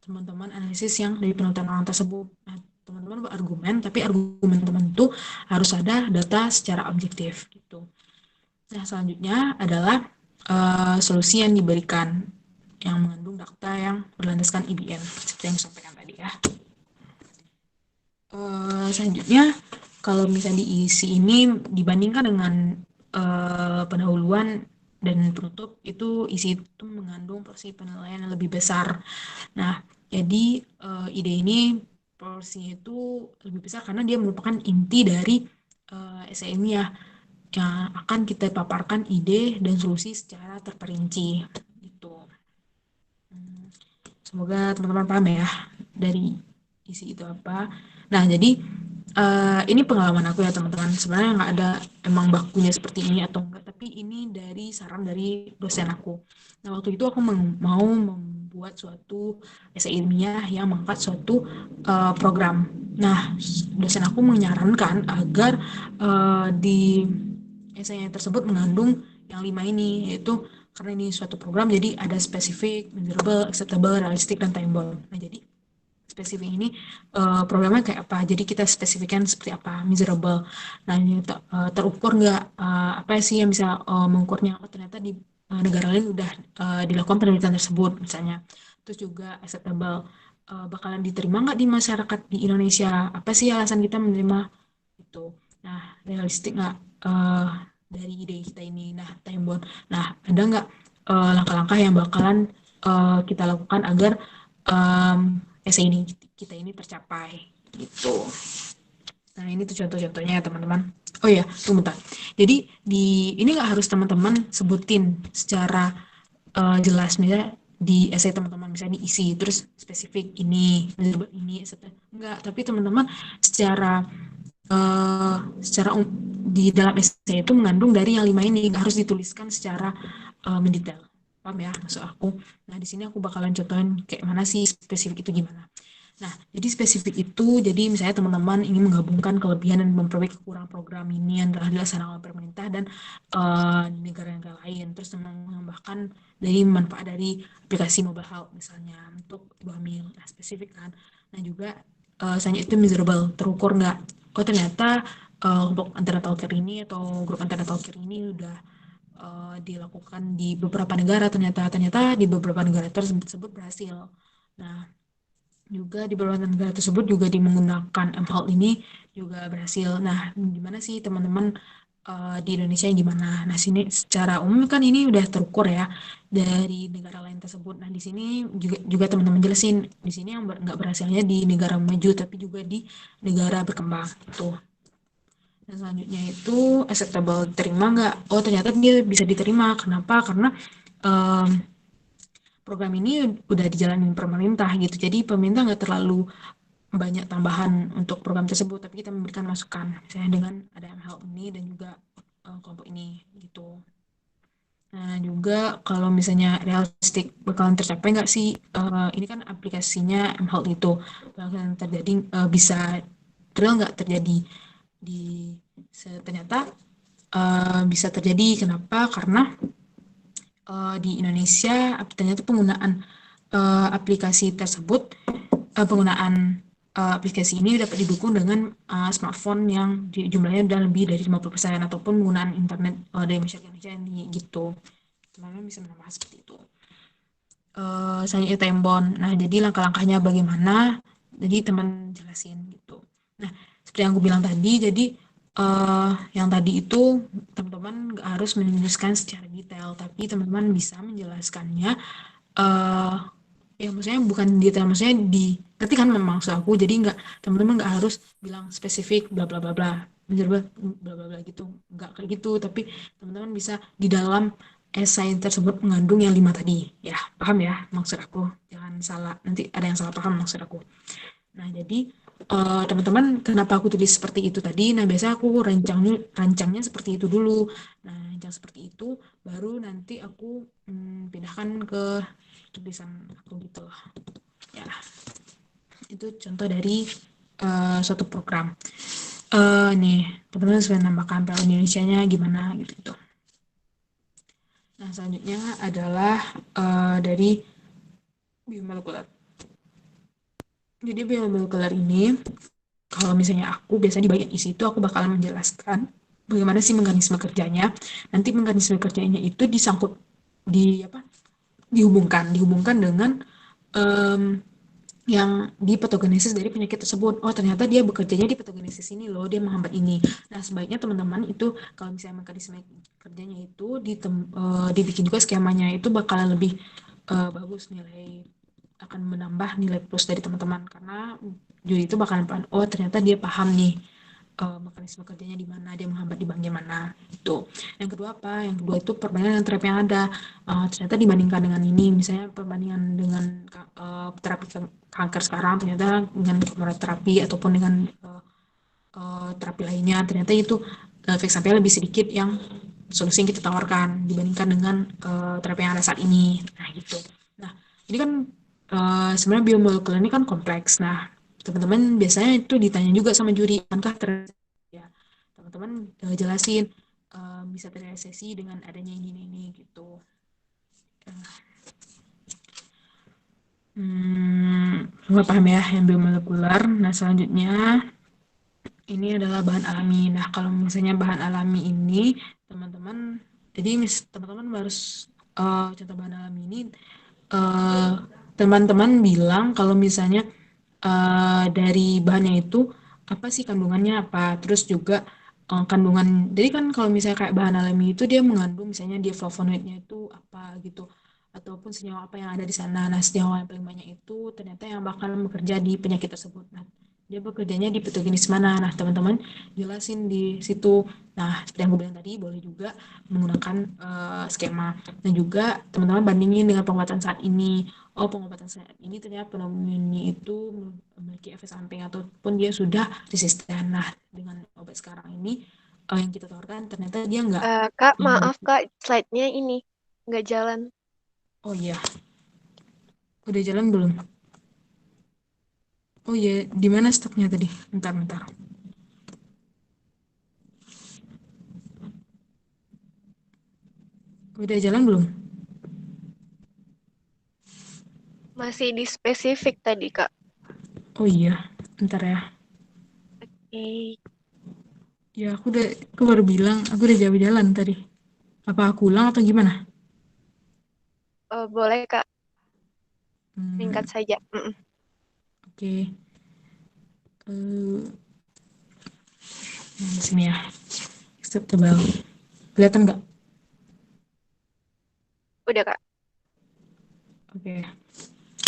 teman-teman analisis yang dari penelitian orang tersebut. Nah, teman-teman berargumen, tapi argumen teman itu harus ada data secara objektif gitu. Nah, selanjutnya adalah solusi yang diberikan yang mengandung data yang berlandaskan IBM seperti yang disampaikan tadi ya. Selanjutnya, kalau misalnya diisi ini dibandingkan dengan pendahuluan dan penutup, itu isi itu mengandung porsi penilaian yang lebih besar. Nah, jadi ide ini porsinya itu lebih besar karena dia merupakan inti dari esai ilmiah yang akan kita paparkan ide dan solusi secara terperinci. Gitu. Semoga teman-teman paham ya dari isi itu apa. Nah, jadi ini pengalaman aku ya teman-teman. Sebenarnya nggak ada emang bakunya seperti ini atau enggak, tapi ini dari saran dari dosen aku. Nah, waktu itu aku mau membuat suatu esai ilmiah yang mengangkat suatu program. Nah, dosen aku menyarankan agar di esai tersebut mengandung yang 5 ini, yaitu karena ini suatu program, jadi ada spesifik, measurable, acceptable, realistic, dan time bound. Nah, jadi spesifik ini programnya kayak apa? Jadi kita spesifikkan seperti apa? Measurable. Nah, ini terukur nggak? Apa sih yang bisa mengukurnya? Oh, ternyata di negara lain udah dilakukan penelitian tersebut, misalnya. Terus juga acceptable. Bakalan diterima nggak di masyarakat di Indonesia? Apa sih alasan kita menerima itu? Nah, realistik nggak dari ide kita ini? Nah, time bound. Nah, ada nggak langkah-langkah yang bakalan kita lakukan agar esai ini kita ini tercapai gitu. Nah, ini tuh contoh-contohnya ya teman-teman. Oh ya, tunggu bentar. Jadi ini nggak harus teman-teman sebutin secara jelas, misalnya di esai teman-teman misalnya diisi terus spesifik ini etc. Enggak, tapi teman-teman secara di dalam esai itu mengandung dari yang 5 ini, nggak harus dituliskan secara mendetail. Paham ya maksud aku? Nah, di sini aku bakalan contohin kayak mana sih spesifik itu gimana. Nah, jadi spesifik itu, jadi misalnya teman-teman ingin menggabungkan kelebihan dan memperbaiki kekurangan program ini yang telah dilaksanakan oleh pemerintah dan negara-negara lain. Terus menambahkan dari manfaat dari aplikasi mobile health misalnya untuk ibu hamil. Nah, spesifik kan. Nah, juga selanjutnya itu measurable, terukur nggak? Oh, ternyata untuk antenatal care ini atau grup antenatal care ini udah dilakukan di beberapa negara, ternyata di beberapa negara tersebut berhasil. Nah, juga di beberapa negara tersebut juga menggunakan mHealth ini juga berhasil. Nah, gimana sih teman-teman di Indonesia yang gimana? Nah, sini secara umum kan ini udah terukur ya dari negara lain tersebut. Nah, di sini juga teman-teman jelasin di sini yang nggak berhasilnya di negara maju, tapi juga di negara berkembang itu. Dan selanjutnya itu acceptable, diterima nggak? Oh, ternyata dia bisa diterima. Kenapa? Karena program ini udah dijalanin pemerintah gitu. Jadi pemerintah nggak terlalu banyak tambahan untuk program tersebut, tapi kita memberikan masukan, misalnya dengan ada mHealth ini dan juga kelompok ini gitu. Nah, juga kalau misalnya realistik bakalan tercapai nggak sih? Ini kan aplikasinya mHealth itu bakalan terjadi, bisa real nggak terjadi di ternyata bisa terjadi. Kenapa? Karena di Indonesia ternyata penggunaan aplikasi tersebut, penggunaan aplikasi ini dapat didukung dengan smartphone yang jumlahnya udah lebih dari 50% ataupun penggunaan internet dari masyarakat Indonesia ini gitu. Teman-teman bisa menambah seperti itu. Selanjutnya time bound. Nah, jadi langkah-langkahnya bagaimana? Jadi teman jelasin gitu. Nah, seperti yang aku bilang tadi, jadi yang tadi itu teman-teman nggak harus menuliskan secara detail, tapi teman-teman bisa menjelaskannya ya maksudnya bukan detail, maksudnya ngerti kan memang maksud aku, jadi teman-teman nggak harus bilang spesifik bla bla bla bla bla bla bla gitu, nggak kayak gitu, tapi teman-teman bisa di dalam esai tersebut mengandung yang 5 tadi ya. Paham ya maksud aku? Jangan salah, nanti ada yang salah paham maksud aku. Nah, jadi teman-teman kenapa aku tulis seperti itu tadi? Nah, biasa aku rancangnya seperti itu dulu. Nah, rancang seperti itu baru nanti aku pindahkan ke tulisan aku gitu loh. Ya, itu contoh dari suatu program. Nih, teman-teman sudah nambahkan PL Indonesia-nya gimana gitu. Nah, selanjutnya adalah dari biomolekuler. Jadi biomolekuler ini, kalau misalnya aku biasanya di bagian isi itu aku bakalan menjelaskan bagaimana sih mekanisme kerjanya. Nanti mekanisme kerjanya itu dihubungkan dengan yang di patogenesis dari penyakit tersebut. Oh, ternyata dia bekerjanya di patogenesis ini loh, dia menghambat ini. Nah, sebaiknya teman-teman itu kalau misalnya mekanisme kerjanya itu dibikin juga skemanya, itu bakalan lebih bagus, nilai akan menambah nilai plus dari teman-teman, karena juri itu bakalan paham, oh ternyata dia paham nih mekanisme kerjanya di mana, dia menghambat di bagian mana itu. Yang kedua apa? Yang kedua itu perbandingan dengan terapi yang ada. Ternyata dibandingkan dengan ini, misalnya perbandingan dengan terapi kanker sekarang, ternyata dengan kemoterapi ataupun dengan terapi lainnya, ternyata itu efek sampingnya lebih sedikit yang solusi yang kita tawarkan dibandingkan dengan terapi yang ada saat ini. Nah gitu. Nah ini kan sebenarnya biomolekuler ini kan kompleks. Nah teman-teman biasanya itu ditanya juga sama juri, apakah ya teman-teman jelasin bisa terrealisasi dengan adanya ini gitu. Nggak paham ya yang biomolekuler. Nah selanjutnya ini adalah bahan alami. Nah, kalau misalnya bahan alami ini, teman-teman, jadi teman-teman harus contoh bahan alami ini, eh, teman-teman bilang kalau misalnya dari bahannya itu apa sih kandungannya apa, terus juga kandungan. Jadi kan kalau misalnya kayak bahan alami itu dia mengandung misalnya dia flavonoidnya itu apa gitu, ataupun senyawa apa yang ada di sana. Nah, senyawa yang paling banyak itu ternyata yang bakal bekerja di penyakit tersebut. Nah, dia bekerjanya di patogenis mana. Nah, teman-teman jelasin di situ. Nah, seperti yang gue bilang tadi, boleh juga menggunakan skema. Dan juga teman-teman bandingin dengan pengobatan saat ini. Oh, pengobatan saat ini ternyata pneumonia itu memiliki efek samping ataupun dia sudah resisten. Nah, dengan obat sekarang ini yang kita tawarkan ternyata dia nggak. Kak, maaf Kak, slide-nya ini nggak jalan. Oh iya, udah jalan belum? Oh iya, di mana stopnya tadi? Bentar. Udah jalan belum? Masih di spesifik tadi Kak. Oh iya, bentar ya. Eh, Ya, aku baru bilang, aku udah jauh jalan tadi. Apa aku ulang atau gimana? boleh Kak, Hmm, singkat saja. Mm-mm. oke. Di sini ya. Acceptable. Kelihatan nggak? Udah Kak. Oke.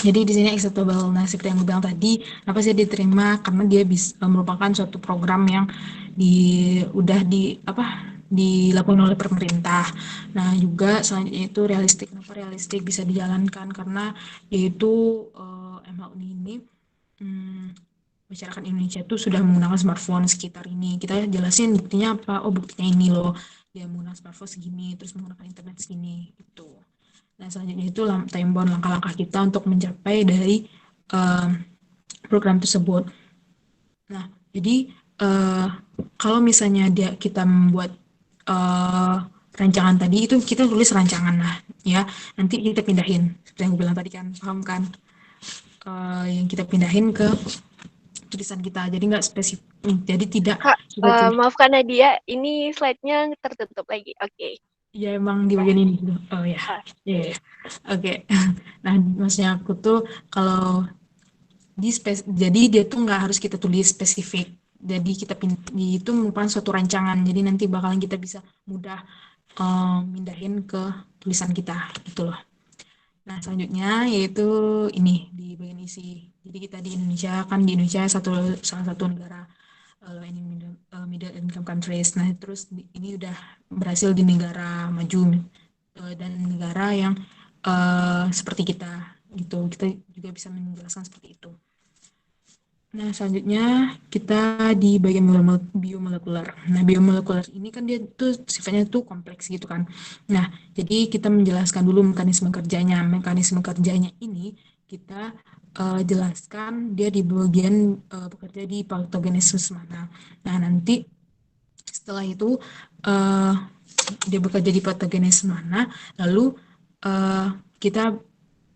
Jadi di sini acceptable. Nah, seperti yang gue bilang tadi, apa sih diterima karena dia bisa merupakan suatu program yang udah dilakukan oleh pemerintah. Nah, juga selanjutnya itu realistik. Kenapa realistik bisa dijalankan? Karena yaitu MHU ini masyarakat Indonesia tuh sudah menggunakan smartphone sekitar ini. Kita jelasin buktinya apa? Oh, buktinya ini loh. Dia menggunakan smartphone segini, terus menggunakan internet segini, gitu. Nah, selanjutnya itu time bound langkah-langkah kita untuk mencapai dari program tersebut. Nah, jadi kalau misalnya kita membuat rancangan tadi, itu kita tulis rancangan lah, ya. Nanti kita pindahin, seperti yang gue bilang tadi kan, paham kan? Yang kita pindahin ke tulisan kita, jadi nggak spesifik, jadi tidak Kak, sudah tulis. maafkan Nadia, ini slide-nya tertutup lagi. Oke. Ya emang di bagian ini gitu. Oh ya, Ah, ya, oke. Nah, maksudnya aku tuh kalau jadi dia tuh nggak harus kita tulis spesifik. Jadi itu merupakan suatu rancangan. Jadi nanti bakalan kita bisa mudah mindahin ke tulisan kita gitu loh. Nah, selanjutnya yaitu ini di bagian isi. Jadi kita di Indonesia kan, di Indonesia salah satu negara middle income countries. Nah, terus ini udah berhasil di negara maju dan negara yang seperti kita gitu. Kita juga bisa menjelaskan seperti itu. Nah, selanjutnya kita di bagian biomolekuler. Nah, biomolekuler ini kan dia tuh sifatnya tuh kompleks gitu kan. Nah, jadi kita menjelaskan dulu mekanisme kerjanya. Mekanisme kerjanya ini kita jelaskan dia di bagian bekerja di patogenesis mana. Nah, nanti setelah itu dia bekerja di patogenesis mana, lalu kita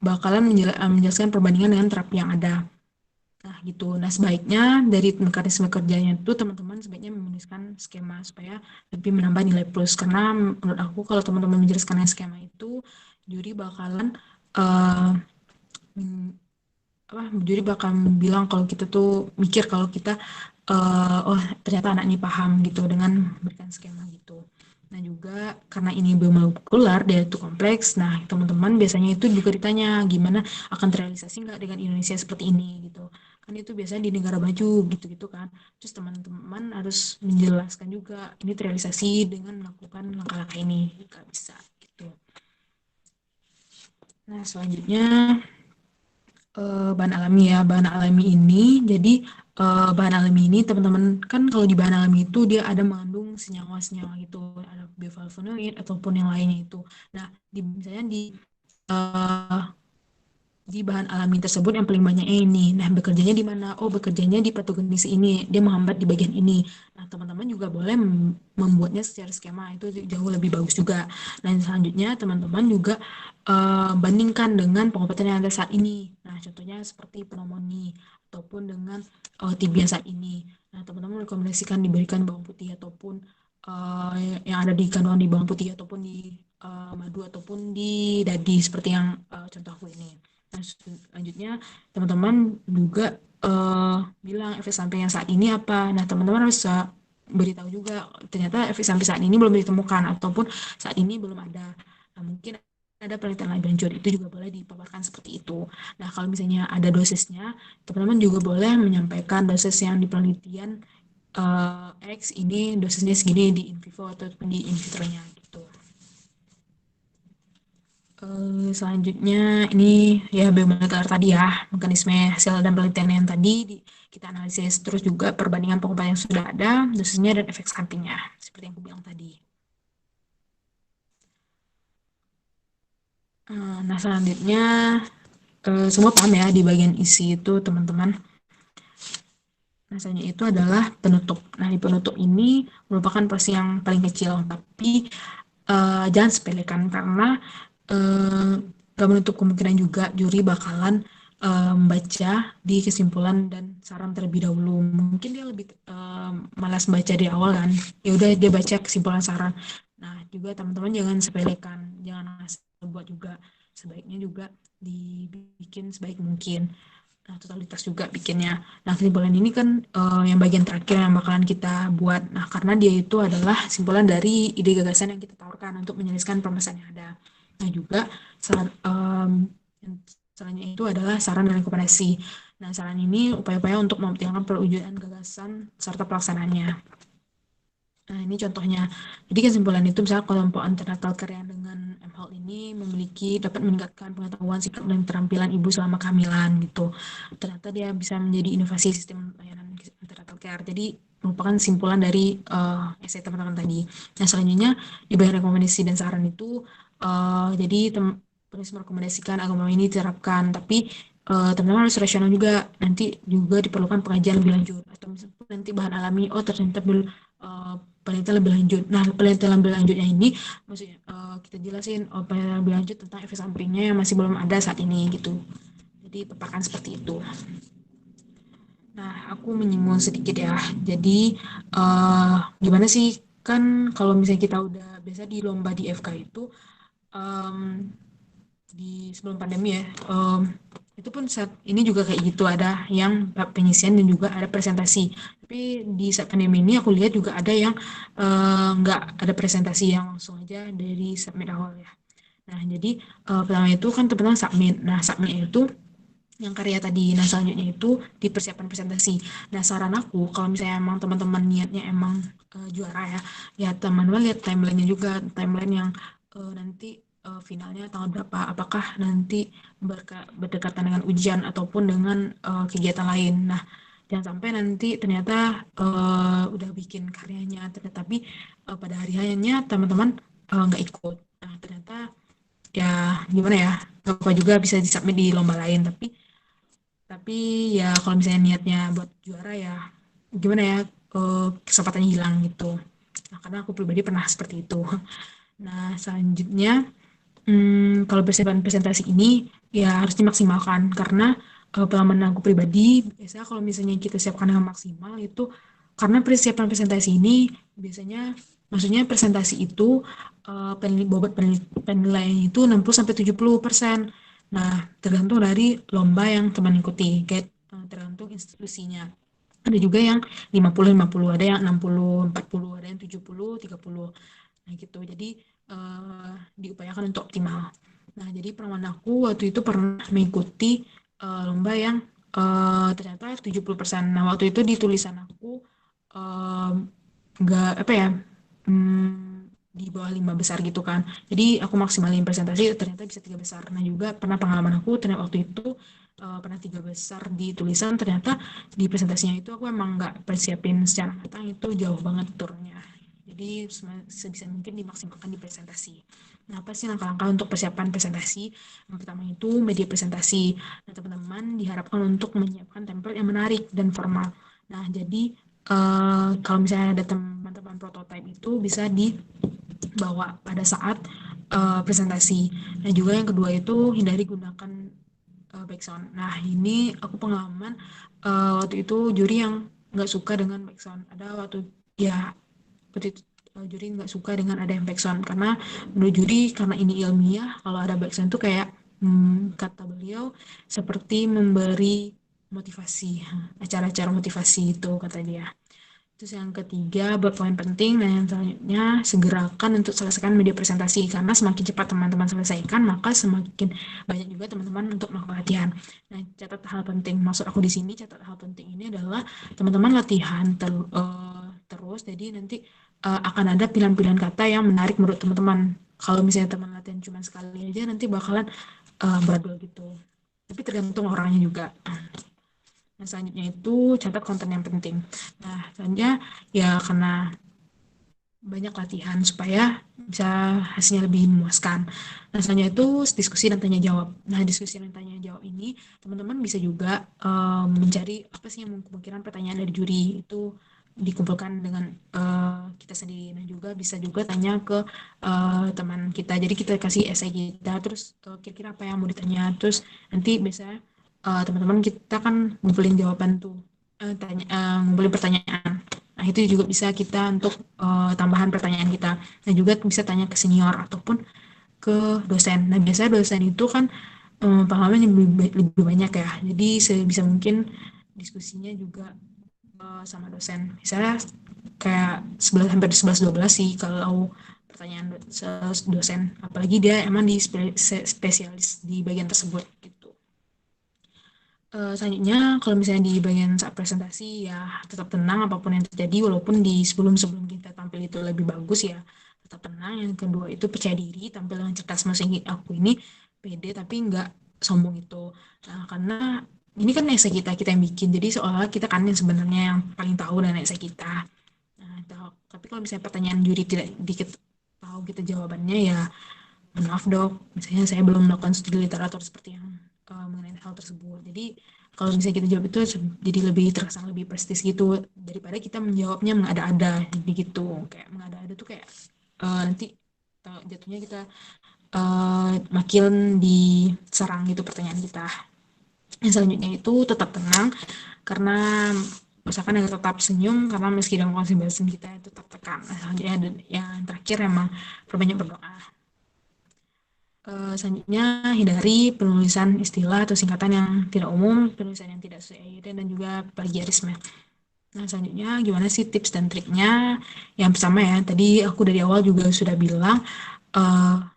bakalan menjelaskan perbandingan dengan terapi yang ada. Nah, gitu. Nah, sebaiknya dari mekanisme kerjanya itu teman-teman sebaiknya menuliskan skema supaya lebih menambah nilai plus. Karena menurut aku kalau teman-teman menjelaskan skema itu, juri bakalan juri bakal bilang kalau kita tuh mikir kalau kita oh ternyata anak ini paham gitu dengan memberikan skema gitu. Nah juga karena ini biomolekular dia itu kompleks. Nah teman-teman biasanya itu juga ditanya gimana akan terrealisasi nggak dengan Indonesia seperti ini gitu. Kan itu biasanya di negara maju gitu-gitu kan. Terus teman-teman harus menjelaskan juga ini terrealisasi dengan melakukan langkah-langkah ini nggak bisa gitu. Nah selanjutnya bahan alami ya. Bahan alami ini, jadi bahan alami ini teman-teman kan kalau di bahan alami itu dia ada mengandung senyawa-senyawa gitu, ada bioflavonoid ataupun yang lainnya itu. Nah, misalnya eh, di bahan alami tersebut yang paling banyak ini. Nah, bekerjanya di mana? Oh, bekerjanya di patogenisi ini. Dia menghambat di bagian ini. Nah, teman-teman juga boleh membuatnya secara skema. Itu jauh lebih bagus juga. Nah, selanjutnya teman-teman juga bandingkan dengan pengobatan yang ada saat ini. Nah, contohnya seperti pneumonia ataupun dengan TB yang saat ini. Nah, teman-teman rekomendasikan diberikan bawang putih ataupun yang ada di kandungan di bawang putih ataupun di madu ataupun di dadi seperti yang contoh aku ini. Nah, selanjutnya teman-teman juga bilang efek samping yang saat ini apa. Nah, teman-teman harus beritahu juga ternyata efek samping saat ini belum ditemukan ataupun saat ini belum ada. Nah, mungkin ada penelitian lebih lanjut, itu juga boleh dipaparkan seperti itu. Nah, kalau misalnya ada dosisnya, teman-teman juga boleh menyampaikan dosis yang di penelitian X ini dosisnya segini di in vivo ataupun di in vitro-nya gitu. Selanjutnya ini ya biomolekular tadi ya, mekanisme hasil dan penelitian yang tadi kita analisis, terus juga perbandingan pengobatan yang sudah ada, dosisnya dan efek sampingnya, seperti yang aku bilang tadi. Nah selanjutnya semua paham ya di bagian isi itu teman-teman. Nah selanjutnya itu adalah penutup. Nah di penutup ini merupakan porsi yang paling kecil, tapi jangan sepelekan karena gak menutup kemungkinan juga juri bakalan membaca di kesimpulan dan saran terlebih dahulu. Mungkin dia lebih malas baca di awal kan. Ya udah dia baca kesimpulan saran. Nah, juga teman-teman jangan sepelekan, jangan asal buat juga. Sebaiknya juga dibikin sebaik mungkin. Nah, totalitas juga bikinnya. Nah, kesimpulan ini kan yang bagian terakhir yang bakalan kita buat. Nah, karena dia itu adalah simpulan dari ide gagasan yang kita tawarkan untuk menyelesaikan permasalahan yang ada. Nah, juga selanjutnya itu adalah saran dan rekomendasi. Nah, saran ini upaya-upaya untuk mengoptimalkan perwujudan gagasan serta pelaksanaannya. Nah, ini contohnya. Jadi kesimpulan itu misalnya kelompok antenatal care yang dengan MHOL ini dapat meningkatkan pengetahuan sikap dan keterampilan ibu selama kehamilan gitu. Ternyata dia bisa menjadi inovasi sistem layanan antenatal care. Jadi merupakan simpulan dari essay teman-teman tadi. Nah, selanjutnya di bagian rekomendasi dan saran itu jadi penulis merekomendasikan agama ini diterapkan, tapi teman-teman harus rasional juga. Nanti juga diperlukan pengajian lebih lanjut atau misalnya nanti bahan alami ternyata penelitian lebih lanjut. Nah, penelitian lebih lanjutnya ini maksudnya kita jelasin penelitian lebih lanjut tentang efek sampingnya yang masih belum ada saat ini gitu. Jadi paparkan seperti itu. Nah, aku menyinggung sedikit ya. Jadi gimana sih kan kalau misalnya kita udah biasa di lomba di FK itu di sebelum pandemi ya, itu pun saat ini juga kayak gitu, ada yang penyisian dan juga ada presentasi. Tapi di saat pandemi ini aku lihat juga ada yang nggak ada presentasi, yang langsung aja dari submit awal ya. Nah jadi pertama itu kan teman-teman submit. Nah submit itu yang karya tadi. Nah selanjutnya itu di persiapan presentasi. Nah saran aku kalau misalnya emang teman-teman niatnya emang juara ya teman-teman lihat timelinenya juga, timeline yang nanti finalnya tanggal berapa, apakah nanti berdekatan dengan ujian ataupun dengan kegiatan lain. Nah jangan sampai nanti ternyata udah bikin karyanya tapi pada hari hanya teman-teman nggak ikut. Nah ternyata ya gimana ya, nggak apa juga bisa disubmit di lomba lain, tapi ya kalau misalnya niatnya buat juara ya gimana ya, kesempatannya hilang gitu. Nah karena aku pribadi pernah seperti itu. Nah selanjutnya kalau persiapan presentasi ini ya harus dimaksimalkan karena pengalaman aku pribadi biasanya kalau misalnya kita siapkan dengan maksimal itu, karena persiapan presentasi ini biasanya maksudnya presentasi itu bobot penilaian itu 60-70%. Nah, tergantung dari lomba yang teman ikuti, kayak tergantung institusinya. Ada juga yang 50-50, ada yang 60-40, ada yang 70-30. Nah, gitu. Jadi diupayakan untuk optimal. Nah, jadi pengalaman aku waktu itu pernah mengikuti lomba yang ternyata 70%. Nah, waktu itu di tulisan aku eh, nggak apa ya, di bawah 5 besar gitu kan. Jadi aku maksimalin presentasi ternyata bisa 3 besar. Nah, juga pernah pengalaman aku ternyata waktu itu pernah 3 besar di tulisan, ternyata di presentasinya itu aku emang nggak persiapin secara matang, itu jauh banget turunnya. Jadi sebisa mungkin dimaksimalkan di presentasi. Nah, apa sih langkah-langkah untuk persiapan presentasi? Yang pertama itu media presentasi. Nah, teman-teman diharapkan untuk menyiapkan template yang menarik dan formal. Nah, jadi kalau misalnya ada teman-teman prototype itu bisa dibawa pada saat presentasi. Nah, juga yang kedua itu hindari gunakan backsound. Nah, ini aku pengalaman waktu itu juri yang nggak suka dengan backsound. Ada waktu ya seperti itu, juri nggak suka dengan ada yang backsound karena menurut juri karena ini ilmiah, kalau ada backsound itu kayak kata beliau seperti memberi motivasi, acara-acara motivasi itu kata dia. Terus yang ketiga, buat poin penting, nah yang selanjutnya segerakan untuk selesaikan media presentasi karena semakin cepat teman-teman selesaikan maka semakin banyak juga teman-teman untuk melakukan latihan. Nah, catat hal penting, maksud aku di sini catat hal penting ini adalah teman-teman latihan terus, jadi nanti akan ada pilihan-pilihan kata yang menarik menurut teman-teman. Kalau misalnya teman latihan cuma sekali aja nanti bakalan beradul gitu. Tapi tergantung orangnya juga. Nah, selanjutnya itu catat konten yang penting. Nah, selanjutnya ya karena banyak latihan supaya bisa hasilnya lebih memuaskan. Nah, selanjutnya itu diskusi dan tanya jawab. Nah, diskusi dan tanya jawab ini teman-teman bisa juga mencari apa sih yang kemungkinan pertanyaan dari juri itu dikumpulkan dengan kita sendiri. Nah, juga bisa juga tanya ke teman kita. Jadi kita kasih esai kita, terus kira-kira apa yang mau ditanya. Terus nanti biasanya teman-teman kita kan ngumpulin jawaban tuh, ngumpulin pertanyaan. Nah, itu juga bisa kita untuk tambahan pertanyaan kita. Nah, juga bisa tanya ke senior ataupun ke dosen. Nah, biasanya dosen itu kan pengalaman yang lebih banyak ya. Jadi sebisa mungkin diskusinya juga sama dosen. Misalnya kayak 11 sampai 11-12 sih kalau pertanyaan dosen. Apalagi dia emang di spesialis di bagian tersebut gitu. Selanjutnya, kalau misalnya di bagian saat presentasi, ya tetap tenang apapun yang terjadi, walaupun di sebelum kita tampil itu lebih bagus ya, tetap tenang. Yang kedua itu percaya diri, tampil dengan cerdas. Maksudnya aku ini pede tapi nggak sombong itu. Nah, karena ini kan esai kita yang bikin, jadi seolah kita kan yang sebenarnya yang paling tahu dan esai kita. Nah, tapi kalau misalnya pertanyaan juri tidak dikit tahu kita jawabannya, ya maaf dok, misalnya saya belum melakukan studi literatur seperti yang mengenai hal tersebut. Jadi kalau misalnya kita jawab itu jadi lebih terkesan lebih prestis gitu daripada kita menjawabnya mengada-ada, jadi gitu. Kayak mengada-ada tuh kayak nanti jatuhnya kita makin diserang gitu pertanyaan kita. Yang selanjutnya itu tetap tenang karena usahakan yang tetap senyum karena meski dalam kondisi batin kita tetap tekan. Nah, selanjutnya dan yang terakhir emang perbanyak berdoa. Selanjutnya hindari penulisan istilah atau singkatan yang tidak umum, penulisan yang tidak sesuai ayat dan juga plagiarisme. Nah, selanjutnya gimana sih tips dan triknya? Yang pertama ya, tadi aku dari awal juga sudah bilang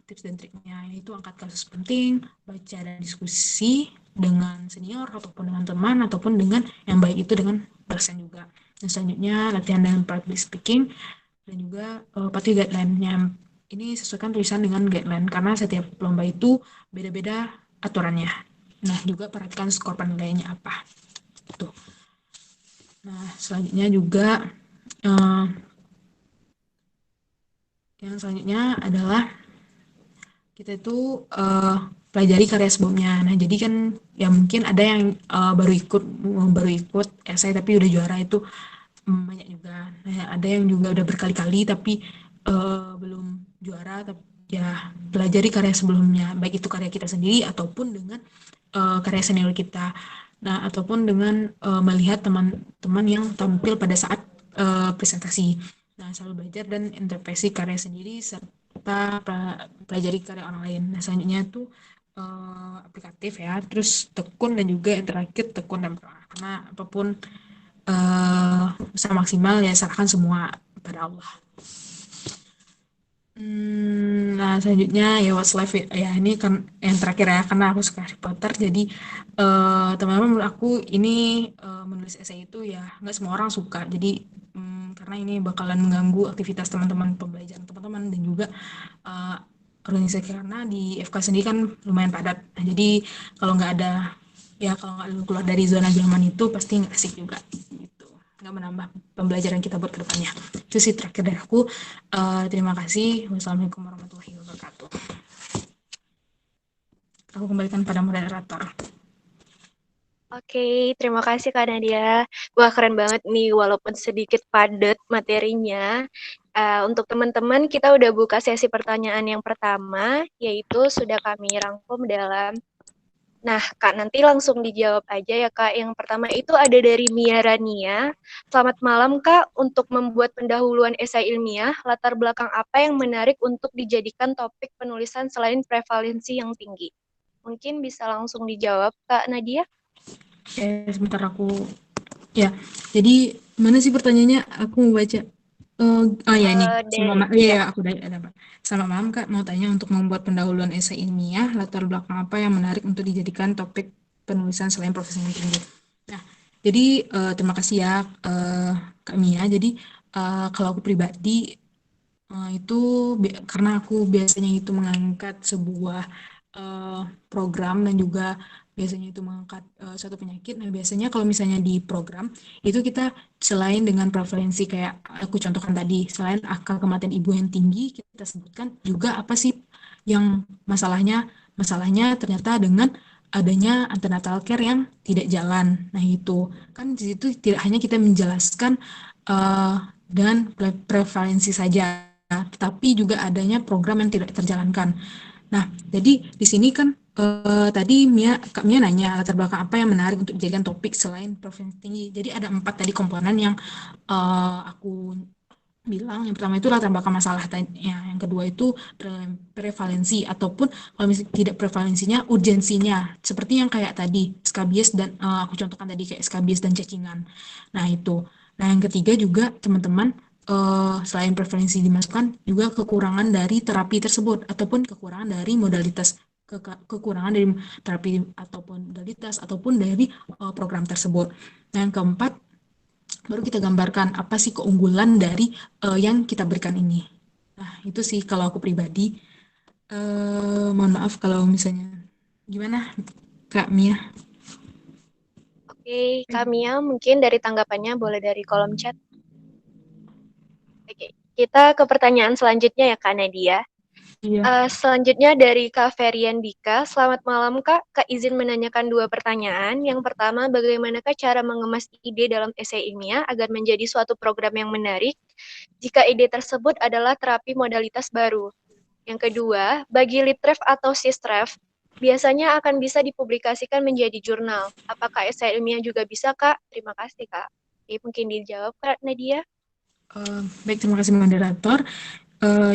tips dan triknya yaitu angkat kasus penting, baca dan diskusi dengan senior ataupun dengan teman ataupun dengan yang baik itu dengan dosen juga. Dan selanjutnya latihan dan public speaking dan juga patuhi guideline-nya. Ini sesuaikan tulisan dengan guideline karena setiap lomba itu beda-beda aturannya. Nah, juga perhatikan skor penilaiannya apa. Tuh. Nah, selanjutnya juga yang selanjutnya adalah kita itu pelajari karya sebelumnya. Nah, jadi kan ya mungkin ada yang baru ikut esai tapi udah juara itu banyak juga. Nah, ada yang juga udah berkali-kali tapi belum juara, tapi ya pelajari karya sebelumnya, baik itu karya kita sendiri ataupun dengan karya senior kita. Nah, ataupun dengan melihat teman-teman yang tampil pada saat presentasi. Nah, selalu belajar dan interpretasi karya sendiri serta pelajari karya orang lain. Nah, selanjutnya tuh aplikatif ya, terus tekun dan juga yang terakhir tekun dan berdoa. Karena apapun bisa maksimal ya serahkan semua pada Allah. Nah selanjutnya ya what's life ya ini kan yang terakhir ya karena aku suka Harry Potter jadi teman-teman menurut aku ini menulis esai itu ya nggak semua orang suka jadi karena ini bakalan mengganggu aktivitas teman-teman pembelajaran teman-teman dan juga uh, organisasi karena di FK sendiri kan lumayan padat. Nah, jadi kalau nggak ada ya kalau nggak lu keluar dari zona nyaman itu pasti nggak asik juga gitu nggak menambah pembelajaran kita buat kedepannya. Itu sih terakhir dari aku. Terima kasih. Wassalamualaikum warahmatullahi wabarakatuh. Aku kembalikan pada moderator. Oke, terima kasih Kak Nadia. Wah, keren banget nih, walaupun sedikit padat materinya. Untuk teman-teman, kita udah buka sesi pertanyaan yang pertama, yaitu sudah kami rangkum dalam. Nah, Kak, nanti langsung dijawab aja ya, Kak. Yang pertama itu ada dari Mia Rania. Selamat malam, Kak. Untuk membuat pendahuluan esai ilmiah, latar belakang apa yang menarik untuk dijadikan topik penulisan selain prevalensi yang tinggi? Mungkin bisa langsung dijawab, Kak Nadia. Sebentar aku ya. Jadi mana sih pertanyaannya? Aku mau baca. Oh ya ini. Ya. Aku udah dapat. Selamat malam Kak. Mau tanya untuk membuat pendahuluan esai ilmiah, latar belakang apa yang menarik untuk dijadikan topik penulisan selain profesi yang tinggi? Nah, jadi terima kasih ya Kak Mia. Jadi kalau aku pribadi itu karena aku biasanya itu mengangkat sebuah program dan juga biasanya itu mengangkat suatu penyakit. Nah, biasanya kalau misalnya di program itu kita selain dengan prevalensi kayak aku contohkan tadi, selain angka kematian ibu yang tinggi, kita sebutkan juga apa sih yang masalahnya? Masalahnya ternyata dengan adanya antenatal care yang tidak jalan. Nah, itu kan di situ tidak hanya kita menjelaskan dengan prevalensi saja, tetapi juga adanya program yang tidak terjalankan. Nah, jadi di sini kan tadi Kak Mia nanya latar belakang apa yang menarik untuk dijadikan topik selain prevalensi tinggi. Jadi ada 4 tadi komponen yang aku bilang. Yang pertama itu latar belakang masalah, yang kedua itu prevalensi ataupun kalau misalnya tidak prevalensinya, urgensinya. Seperti yang kayak tadi skabies dan aku contohkan tadi kayak skabies dan cacingan. Nah itu. Nah yang ketiga juga teman-teman selain preferensi dimasukkan juga kekurangan dari terapi tersebut ataupun kekurangan dari modalitas kekurangan dari terapi ataupun modalitas ataupun dari program tersebut. Nah, yang keempat baru kita gambarkan apa sih keunggulan dari yang kita berikan ini. Nah, itu sih kalau aku pribadi. Mohon maaf kalau misalnya gimana Kak Mia? Oke, Kak Mia, mungkin dari tanggapannya boleh dari kolom chat. Oke, kita ke pertanyaan selanjutnya ya Kak Nadia. Iya. Selanjutnya dari Kak Ferian Dika. Selamat malam Kak. Kak izin menanyakan 2 pertanyaan. Yang pertama, bagaimanakah cara mengemas ide dalam esai ilmiah agar menjadi suatu program yang menarik jika ide tersebut adalah terapi modalitas baru? Yang kedua, bagi Litref atau Sistref, biasanya akan bisa dipublikasikan menjadi jurnal. Apakah esai ilmiah juga bisa, Kak? Terima kasih, Kak. Oke, mungkin dijawab, Kak Nadia. Baik, terima kasih moderator.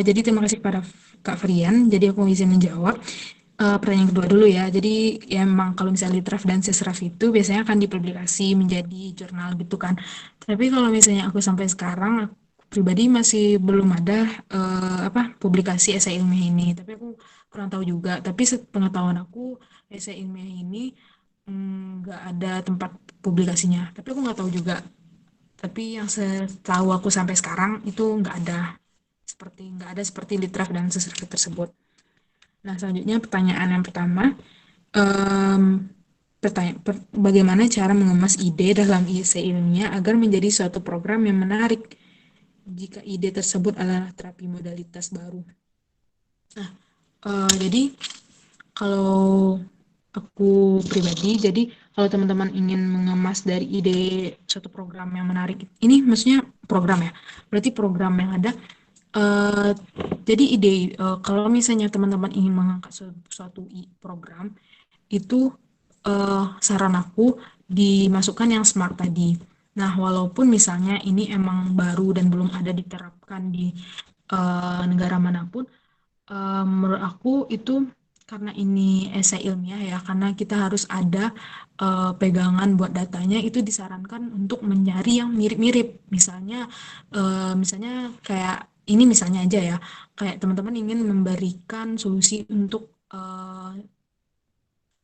Jadi terima kasih kepada Kak Frian. Jadi aku izin menjawab pertanyaan kedua dulu ya. Jadi ya emang kalau misalnya Litref dan Sisref itu biasanya akan dipublikasi menjadi jurnal gitu kan. Tapi kalau misalnya aku sampai sekarang aku pribadi masih belum ada publikasi esai ilmiah ini. Tapi aku kurang tahu juga. Tapi sepengetahuan aku esai ilmiah ini nggak ada tempat publikasinya. Tapi aku nggak tahu juga. Tapi yang setahu aku sampai sekarang itu nggak ada seperti Litref dan Sisref tersebut. Nah, selanjutnya pertanyaan yang pertama, bagaimana cara mengemas ide dalam esai ilmiah agar menjadi suatu program yang menarik jika ide tersebut adalah terapi modalitas baru. Nah, jadi kalau aku pribadi, jadi kalau teman-teman ingin mengemas dari ide suatu program yang menarik, ini maksudnya program ya, berarti program yang ada. Jadi ide kalau misalnya teman-teman ingin mengangkat suatu program itu saran aku dimasukkan yang SMART tadi. Nah, walaupun misalnya ini emang baru dan belum ada diterapkan di negara manapun, menurut aku itu Karena ini esai ilmiah ya, karena kita harus ada pegangan buat datanya, itu disarankan untuk mencari yang mirip-mirip. Misalnya kayak ini misalnya aja ya, kayak teman-teman ingin memberikan solusi untuk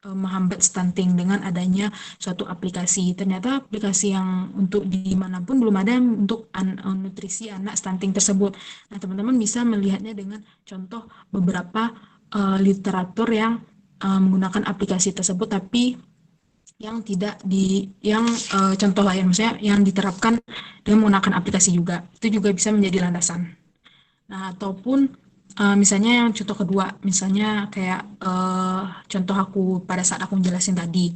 menghambat stunting dengan adanya suatu aplikasi. Ternyata aplikasi yang untuk dimanapun belum ada untuk nutrisi anak stunting tersebut. Nah, teman-teman bisa melihatnya dengan contoh beberapa literatur yang menggunakan aplikasi tersebut, tapi yang tidak di yang contoh lain, maksudnya yang diterapkan dengan menggunakan aplikasi juga. Itu juga bisa menjadi landasan. Nah, ataupun misalnya yang contoh kedua, misalnya kayak contoh aku pada saat aku jelasin tadi.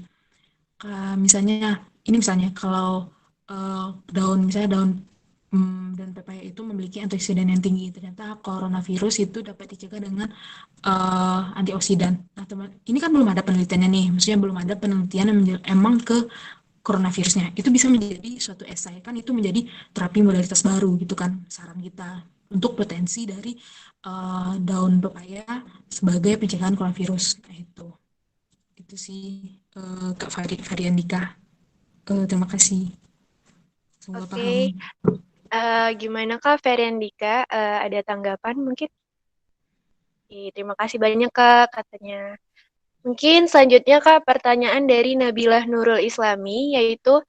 Misalnya, ini misalnya kalau misalnya daun pepaya itu memiliki antioksidan yang tinggi. Ternyata coronavirus itu dapat dicegah dengan antioksidan. Nah, teman, ini kan belum ada penelitiannya nih, maksudnya belum ada penelitian yang emang ke coronavirusnya. Itu bisa menjadi suatu esai, kan itu menjadi terapi modalitas baru gitu kan, saran kita untuk potensi dari daun pepaya sebagai pencegahan coronavirus. Nah, itu sih Kak Variandika. Terima kasih. Semoga Oke, paham. gimana Kak Feriandika? Ada tanggapan mungkin? Terima kasih banyak Kak katanya. Mungkin selanjutnya Kak pertanyaan dari Nabilah Nurul Islami yaitu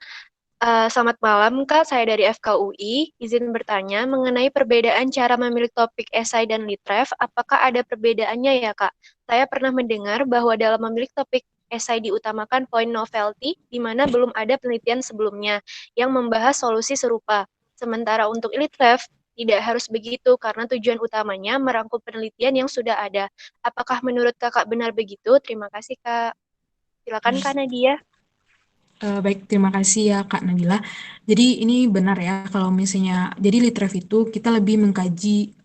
selamat malam Kak, saya dari FKUI. Izin bertanya mengenai perbedaan cara memilih topik esai dan litref, apakah ada perbedaannya ya Kak? Saya pernah mendengar bahwa dalam memilih topik esai diutamakan poin novelty, di mana belum ada penelitian sebelumnya yang membahas solusi serupa. Sementara untuk litref, tidak harus begitu karena tujuan utamanya merangkum penelitian yang sudah ada. Apakah menurut Kakak benar begitu? Terima kasih Kak. Silakan Kak Nadia. Baik, terima kasih ya Kak Nabila. Jadi ini benar ya kalau misalnya, jadi litref itu kita lebih mengkaji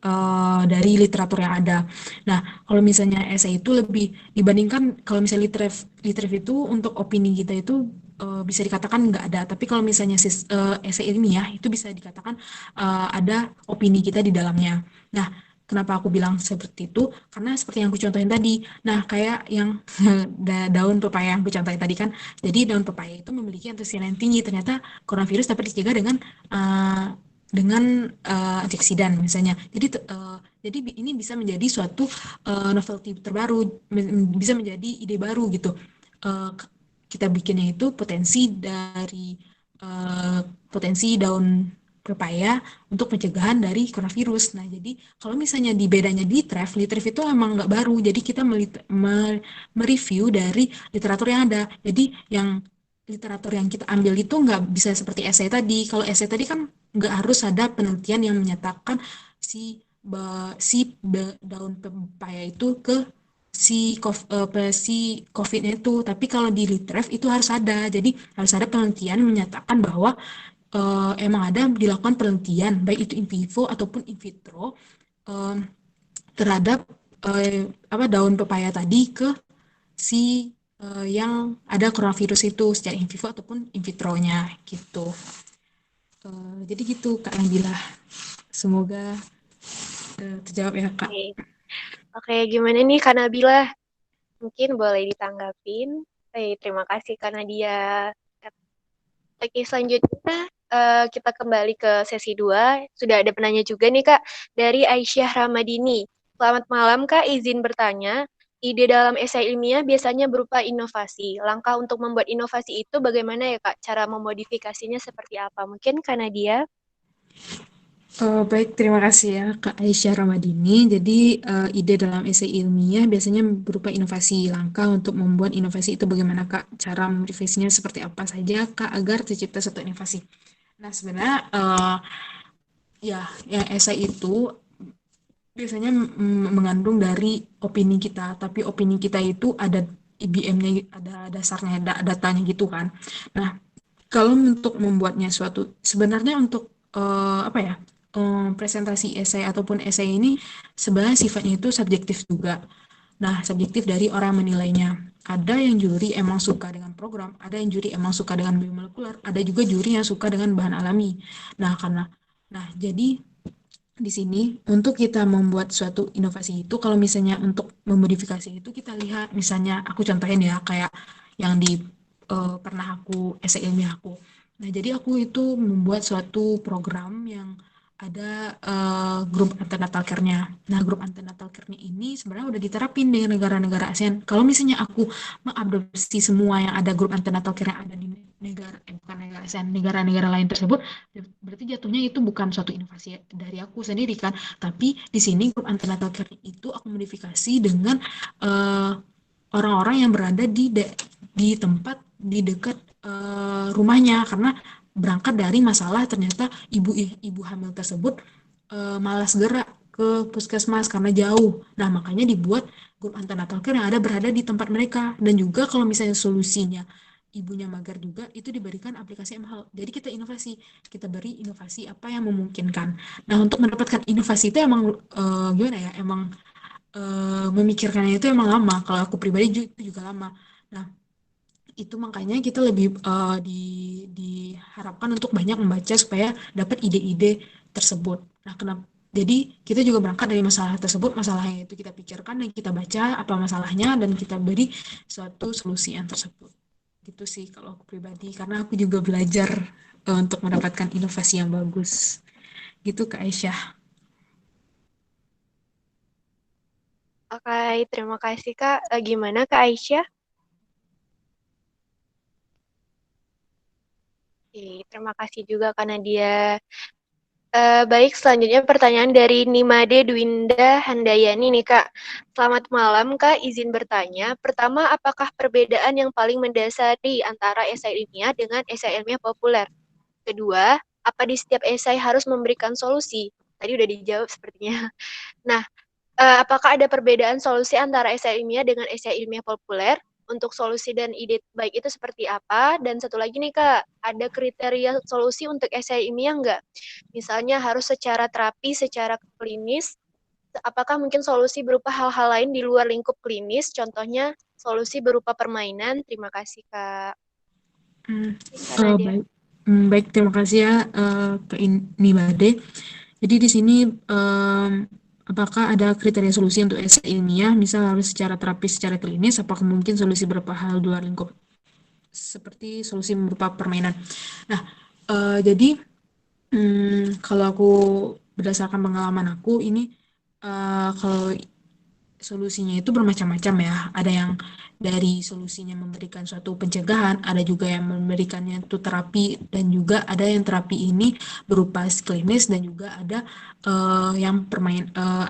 dari literatur yang ada. Nah, kalau misalnya esai itu lebih dibandingkan kalau misalnya litref itu untuk opini kita itu bisa dikatakan nggak ada. Tapi kalau misalnya esai ilmiah itu bisa dikatakan ada opini kita di dalamnya. Nah, kenapa aku bilang seperti itu? Karena seperti yang aku contohin tadi. Nah, kayak yang daun pepaya yang aku contohin tadi kan. Jadi daun pepaya itu memiliki antioksidan yang tinggi. Ternyata coronavirus dapat dicegah dengan antioksidan misalnya. Jadi ini bisa menjadi suatu novelty terbaru, bisa menjadi ide baru gitu. Uh, Kita bikinnya itu potensi daun pepaya untuk pencegahan dari coronavirus. Nah, jadi kalau misalnya di bedanya di litref itu emang nggak baru. Jadi kita mereview dari literatur yang ada. Jadi yang literatur yang kita ambil itu nggak bisa seperti esai tadi. Kalau esai tadi kan nggak harus ada penelitian yang menyatakan daun pepaya itu ke si COVID-nya itu. Tapi kalau di litref itu harus ada. Jadi harus ada penelitian menyatakan bahwa emang ada dilakukan penelitian baik itu in vivo ataupun in vitro eh, terhadap daun pepaya tadi ke si yang ada coronavirus itu secara in vivo ataupun in vitronya gitu. Jadi gitu Kak Nabila. Semoga terjawab ya Kak. Oke, Oke, gimana nih Kak Nabila? Mungkin boleh ditanggapin. Terima kasih Kak Nadia. Oke, selanjutnya kita kembali ke sesi 2. Sudah ada penanya juga nih Kak, dari Aisyah Ramadini. Selamat malam Kak, izin bertanya. Ide dalam esai ilmiah biasanya berupa inovasi. Langkah untuk membuat inovasi itu bagaimana ya Kak? Cara memodifikasinya seperti apa? Mungkin Kak Nadia? Baik, terima kasih ya Kak Aisyah Ramadini. Jadi ide dalam esai ilmiah biasanya berupa inovasi. Langkah untuk membuat inovasi itu bagaimana Kak? Cara memodifikasinya seperti apa saja Kak agar tercipta satu inovasi? Nah, sebenarnya yang esai itu biasanya mengandung dari opini kita, tapi opini kita itu ada IBM-nya, ada dasarnya, datanya gitu kan. Nah, kalau untuk membuatnya sebenarnya untuk apa ya, presentasi esai ataupun esai ini sebenarnya sifatnya itu subjektif juga. Nah, subjektif dari orang menilainya. Ada yang juri emang suka dengan program, ada yang juri emang suka dengan biomolekuler, ada juga juri yang suka dengan bahan alami. Nah, jadi di sini untuk kita membuat suatu inovasi itu, kalau misalnya untuk memodifikasi itu kita lihat, misalnya aku contohin ya kayak yang di pernah aku esai ilmiah aku. Nah, jadi aku itu membuat suatu program yang ada grup antenatal care-nya. Nah, grup antenatal care-nya ini sebenarnya udah diterapin di negara-negara ASEAN. Kalau misalnya aku mengadopsi semua yang ada grup antenatal care yang ada di negara, bukan negara ASEAN, negara-negara lain tersebut, berarti jatuhnya itu bukan suatu inovasi dari aku sendiri kan, tapi di sini grup antenatal care itu aku modifikasi dengan eh, orang-orang yang berada di tempat di dekat rumahnya, karena berangkat dari masalah ternyata ibu hamil tersebut malas gerak ke puskesmas karena jauh. Nah, makanya dibuat grup antenatal care yang ada berada di tempat mereka. Dan juga kalau misalnya solusinya ibunya mager juga, itu diberikan aplikasi MHAL. Jadi kita inovasi, kita beri inovasi apa yang memungkinkan. Nah, untuk mendapatkan inovasi itu emang gimana ya? Emang memikirkannya itu emang lama. Kalau aku pribadi itu juga lama. Nah, itu makanya kita lebih diharapkan untuk banyak membaca supaya dapat ide-ide tersebut. Nah, kenapa? Jadi kita juga berangkat dari masalah tersebut, masalahnya itu kita pikirkan dan kita baca apa masalahnya dan kita beri suatu solusi yang tersebut. Gitu sih kalau aku pribadi, karena aku juga belajar untuk mendapatkan inovasi yang bagus. Gitu Kak Aisyah. Oke, terima kasih Kak. Gimana Kak Aisyah? Oke, terima kasih juga karena dia. Baik, selanjutnya pertanyaan dari Nimade Dwinda Handayani nih Kak. Selamat malam Kak, izin bertanya. Pertama, apakah perbedaan yang paling mendasari antara esai ilmiah dengan esai ilmiah populer? Kedua, apa di setiap esai harus memberikan solusi? Tadi udah dijawab sepertinya. Nah, apakah ada perbedaan solusi antara esai ilmiah dengan esai ilmiah populer? Untuk solusi dan ide baik itu seperti apa? Dan satu lagi nih Kak, ada kriteria solusi untuk esai ilmiah nggak? Misalnya harus secara terapi, secara klinis, apakah mungkin solusi berupa hal-hal lain di luar lingkup klinis? Contohnya solusi berupa permainan. Terima kasih Kak. Hmm, Kak Nadia. baik. Baik, terima kasih ya Kak Nibade. Jadi di sini apakah ada kriteria solusi untuk esai ilmiah, misal harus secara terapis, secara klinis, apakah mungkin solusi berupa hal luar lingkup seperti solusi berupa permainan. Nah, jadi kalau aku berdasarkan pengalaman aku ini kalau solusinya itu bermacam-macam ya. Ada yang dari solusinya memberikan suatu pencegahan, ada juga yang memberikannya itu terapi, dan juga ada yang terapi ini berupa klinis, dan juga ada yang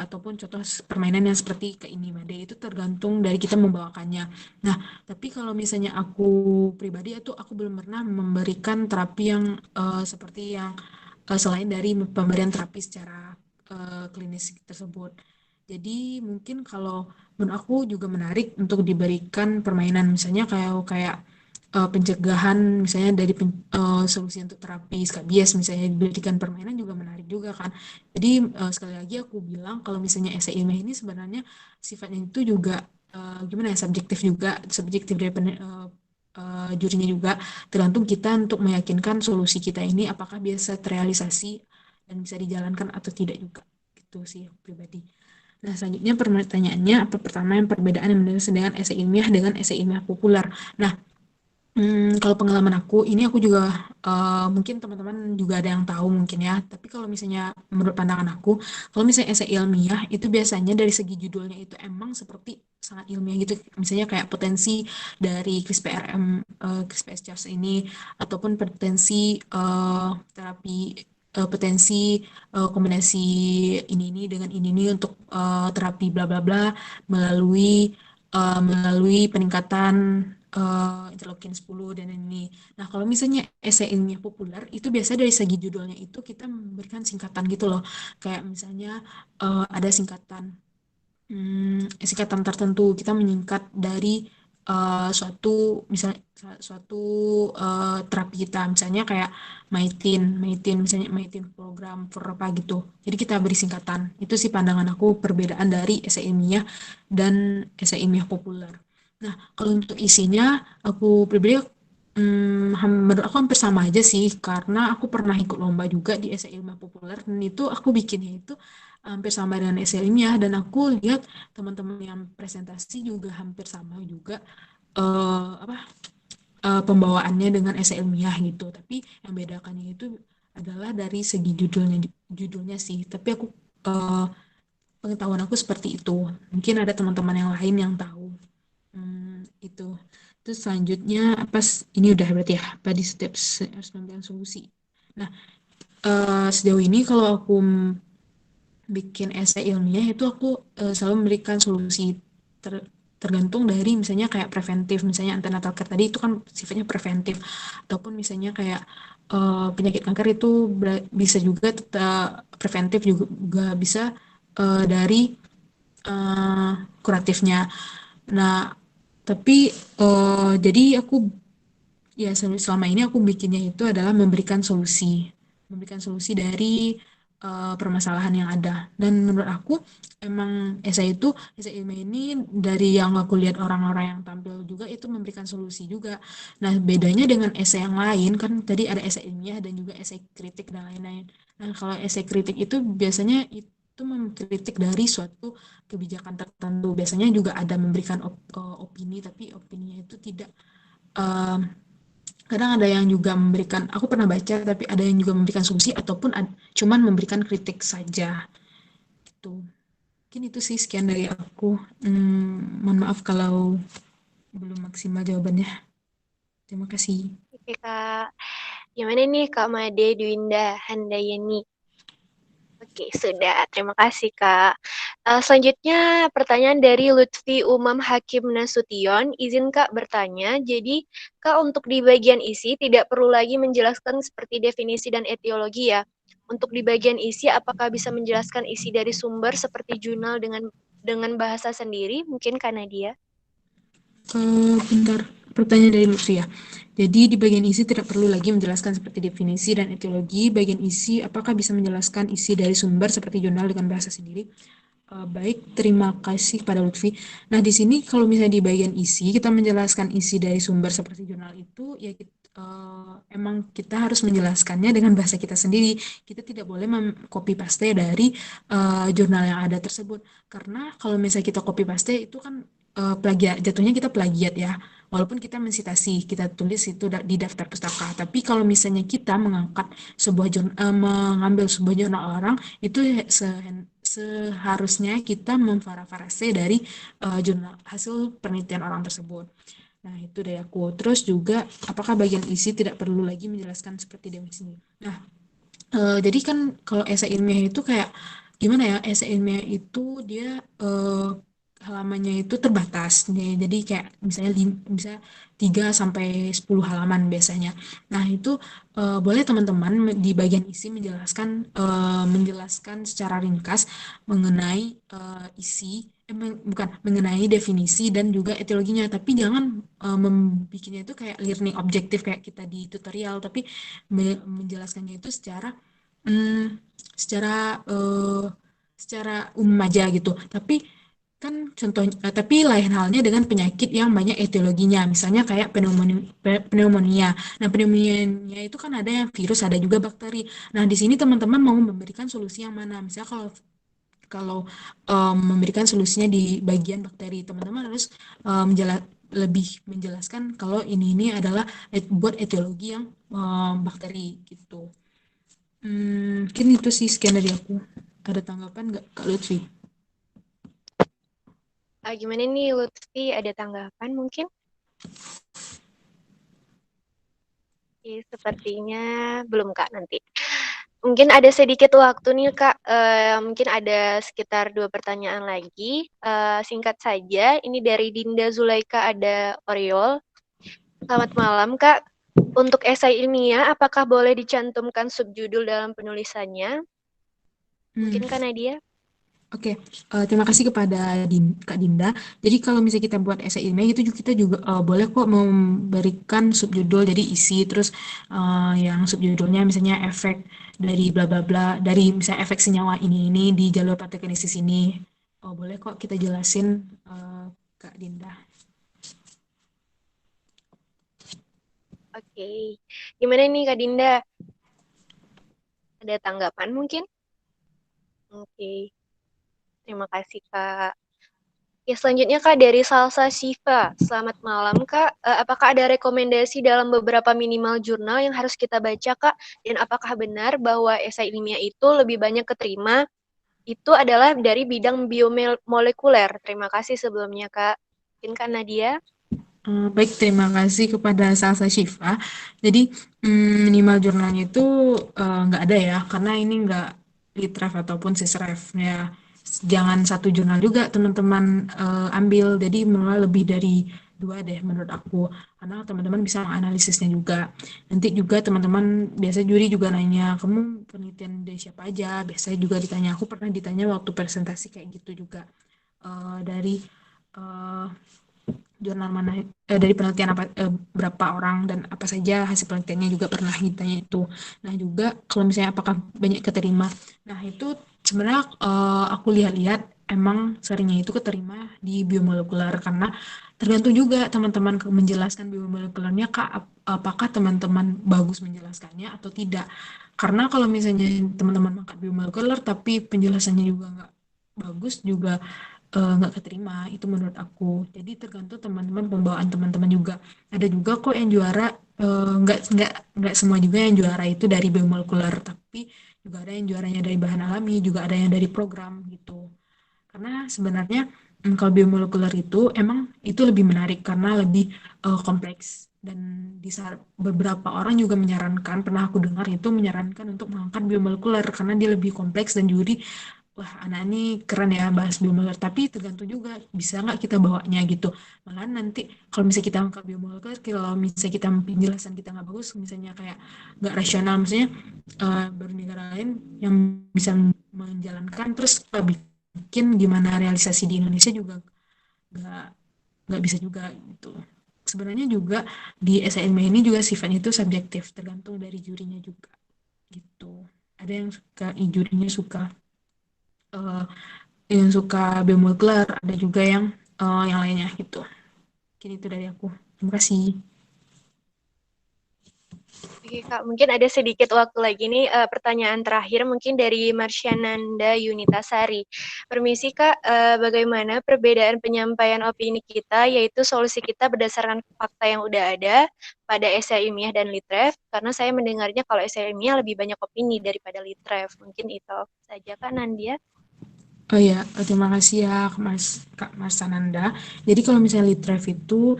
ataupun contoh permainan yang seperti ke ini, Made. Itu tergantung dari kita membawakannya. Nah, tapi kalau misalnya aku pribadi itu aku belum pernah memberikan terapi yang seperti yang selain dari pemberian terapi secara klinis tersebut. Jadi mungkin kalau menurut aku juga menarik untuk diberikan permainan, misalnya kayak kayak pencegahan, misalnya dari solusi untuk terapi skabies, misalnya diberikan permainan juga menarik juga kan. Jadi sekali lagi aku bilang kalau misalnya esai ilmiah ini sebenarnya sifatnya itu juga gimana ya, subjektif dari jurinya juga, tergantung kita untuk meyakinkan solusi kita ini apakah bisa terrealisasi dan bisa dijalankan atau tidak juga. Gitu sih aku pribadi. Nah, selanjutnya pertanyaannya, apa pertama yang perbedaan yang mendasar dengan esai ilmiah dengan esai ilmiah populer? Nah, kalau pengalaman aku, ini aku juga mungkin teman-teman juga ada yang tahu mungkin ya. Tapi kalau misalnya menurut pandangan aku, kalau misalnya esai ilmiah itu biasanya dari segi judulnya itu emang seperti sangat ilmiah gitu. Misalnya kayak potensi dari CRISPR ini, ataupun potensi terapi potensi kombinasi ini dengan ini untuk terapi bla bla bla melalui peningkatan interleukin 10 dan ini. Nah, kalau misalnya esai ilmiah populer itu biasanya dari segi judulnya itu kita memberikan singkatan gitu loh. Kayak misalnya ada singkatan tertentu, kita menyingkat dari suatu terapi kita, misalnya kayak misalnya maitin program for apa gitu. Jadi kita beri singkatan. Itu sih pandangan aku perbedaan dari esai ilmiah dan esai ilmiah populer. Nah, kalau untuk isinya, aku pribadi menurut aku hampir sama aja sih, karena aku pernah ikut lomba juga di esai ilmiah populer, dan itu aku bikinnya itu hampir sama dengan esai ilmiah, dan aku lihat teman-teman yang presentasi juga hampir sama juga apa pembawaannya dengan esai ilmiah gitu. Tapi yang bedakannya itu adalah dari segi judulnya sih. Tapi aku eh, pengetahuan aku seperti itu. Mungkin ada teman-teman yang lain yang tahu. Itu. Terus selanjutnya ini udah berarti ya, apa di step harus memberikan solusi. Nah, sejauh ini kalau aku bikin esai ilmiah itu aku selalu memberikan solusi tergantung dari misalnya kayak preventif, misalnya antenatal care tadi itu kan sifatnya preventif, ataupun misalnya kayak penyakit kanker itu bisa juga tetap preventif, juga bisa dari kuratifnya. Nah, tapi jadi aku ya selama ini aku bikinnya itu adalah memberikan solusi dari permasalahan yang ada. Dan menurut aku emang esai ilmiah ini dari yang aku lihat orang-orang yang tampil juga itu memberikan solusi juga. Nah, bedanya dengan esai yang lain kan tadi ada esai ilmiah dan juga esai kritik dan lain-lain. Nah, kalau esai kritik itu biasanya itu mengkritik dari suatu kebijakan tertentu. Biasanya juga ada memberikan opini, tapi opininya itu tidak eh, kadang ada yang juga memberikan, aku pernah baca, tapi ada yang juga memberikan solusi ataupun cuman memberikan kritik saja gitu. Mungkin itu sih sekian dari aku. Mohon maaf kalau belum maksimal jawabannya. Terima kasih. Oke, Kak. Gimana nih Kak Made, Dwinda, Handayani? Oke, sudah. Terima kasih, Kak. Selanjutnya, pertanyaan dari Lutfi Umam Hakim Nasution. Izin Kak bertanya, jadi Kak untuk di bagian isi tidak perlu lagi menjelaskan seperti definisi dan etiologi ya. Untuk di bagian isi, apakah bisa menjelaskan isi dari sumber seperti jurnal dengan bahasa sendiri? Mungkin karena dia. Bentar, pertanyaan dari Lutfi ya. Jadi di bagian isi tidak perlu lagi menjelaskan seperti definisi dan etiologi. Bagian isi, apakah bisa menjelaskan isi dari sumber seperti jurnal dengan bahasa sendiri? Baik, terima kasih pada Lutfi. Nah, di sini kalau misalnya di bagian isi, kita menjelaskan isi dari sumber seperti jurnal itu, ya emang kita harus menjelaskannya dengan bahasa kita sendiri. Kita tidak boleh copy paste dari jurnal yang ada tersebut. Karena kalau misalnya kita copy paste itu kan plagiat, jatuhnya kita plagiat ya. Walaupun kita mensitasi, kita tulis itu di daftar pustaka. Tapi kalau misalnya kita mengambil sebuah jurnal orang, itu seharusnya kita memparafrase dari jurnal hasil penelitian orang tersebut. Nah, itu dari aku. Terus juga, apakah bagian isi tidak perlu lagi menjelaskan seperti definisi? Nah, jadi kan kalau esai ilmiah itu kayak gimana ya? Esai ilmiah itu dia halamannya itu terbatas. Jadi kayak misalnya bisa 3 sampai 10 halaman biasanya. Nah, itu boleh teman-teman di bagian isi menjelaskan secara ringkas mengenai isi bukan mengenai definisi dan juga etiologinya, tapi jangan membuatnya itu kayak learning objektif kayak kita di tutorial, tapi menjelaskannya itu Hmm, secara umum aja gitu. Tapi kan tapi lain halnya dengan penyakit yang banyak etiologinya, misalnya kayak pneumonia. Nah, pneumonia itu kan ada yang virus, ada juga bakteri. Nah, di sini teman-teman mau memberikan solusi yang mana? Misalnya kalau kalau memberikan solusinya di bagian bakteri, teman-teman harus lebih menjelaskan kalau ini adalah buat etiologi yang bakteri gitu. Mungkin itu sih sekian dari aku. Ada tanggapan nggak Kak Lutfi? Gimana nih Lutfi, ada tanggapan mungkin? Sepertinya belum Kak nanti. Mungkin ada sedikit waktu nih Kak, mungkin ada sekitar 2 pertanyaan lagi. Singkat saja, ini dari Dinda Zulaika ada Oriol. Selamat malam Kak. Untuk esai ilmiah, apakah boleh dicantumkan subjudul dalam penulisannya? Mungkin Hmm, Kak Nadia? Oke, terima kasih kepada Kak Dinda. Jadi kalau misalnya kita buat esai ilmiah itu juga kita juga boleh kok memberikan subjudul, jadi isi terus yang subjudulnya misalnya efek dari bla bla bla, dari misalnya efek senyawa ini di jalur patogenesis ini. Oh, boleh kok kita jelasin Kak Dinda. Oke. Gimana nih Kak Dinda? Ada tanggapan mungkin? Oke. Terima kasih Kak. Ya, selanjutnya Kak dari Salsa Shiva. Selamat malam Kak. Apakah ada rekomendasi dalam beberapa minimal jurnal yang harus kita baca Kak? Dan apakah benar bahwa esai ilmiah itu lebih banyak keterima itu adalah dari bidang biomolekuler? Terima kasih sebelumnya Kak. Mungkin Kak Nadia? Baik, terima kasih kepada Salsa Shiva. Jadi, minimal jurnalnya itu nggak ada ya, karena ini nggak litref ataupun sisref ya. Jangan satu jurnal juga teman-teman ambil, jadi malah lebih dari dua deh menurut aku. Karena teman-teman bisa menganalisisnya juga. Nanti juga teman-teman, biasa juri juga nanya, kamu penelitian dari siapa aja? Biasanya juga ditanya, aku pernah ditanya waktu presentasi kayak gitu juga. Dari eh, jurnal mana dari penelitian apa berapa orang dan apa saja hasil penelitiannya juga pernah ditanya itu. Nah juga kalau misalnya apakah banyak keterima, nah itu sebenarnya aku lihat-lihat emang seringnya itu keterima di biomolekuler karena tergantung juga teman-teman menjelaskan biomolekulernya kak, apakah teman-teman bagus menjelaskannya atau tidak. Karena kalau misalnya teman-teman mangkat biomolekuler tapi penjelasannya juga nggak bagus juga nggak keterima itu menurut aku. Jadi tergantung teman-teman pembawaan teman-teman juga. Ada juga kok yang juara nggak semua juga yang juara itu dari biomolekuler, tapi juga ada yang juaranya dari bahan alami, juga ada yang dari program gitu. Karena sebenarnya kalau biomolekuler itu emang itu lebih menarik karena lebih kompleks dan di saat beberapa orang juga menyarankan, pernah aku dengar itu menyarankan untuk mengangkat biomolekuler karena dia lebih kompleks dan juri wah anak ini keren ya bahas biomolekuler, tapi tergantung juga bisa nggak kita bawanya gitu. Malah nanti kalau misalnya kita angkat biomolekuler, kalau misalnya kita penjelasan kita nggak bagus, misalnya kayak nggak rasional, misalnya baru negara lain yang bisa menjalankan terus bikin gimana realisasi di Indonesia juga nggak nggak bisa juga gitu. Sebenarnya juga di SNM ini juga sifatnya itu subjektif, tergantung dari jurinya juga gitu. Ada yang suka, jurinya suka eh, yang suka bemolkler, ada juga yang lainnya gitu. Mungkin itu dari aku. Terima kasih. Oke Kak, mungkin ada sedikit waktu lagi nih pertanyaan terakhir mungkin dari Marsyananda Yunitasari. Permisi Kak, bagaimana perbedaan penyampaian opini kita yaitu solusi kita berdasarkan fakta yang udah ada pada esai ilmiah dan litref karena saya mendengarnya kalau esai ilmiah lebih banyak opini daripada litref. Mungkin itu saja Kak Nandia. Oh ya, terima kasih ya Kak Mas Sananda. Jadi kalau misalnya litref itu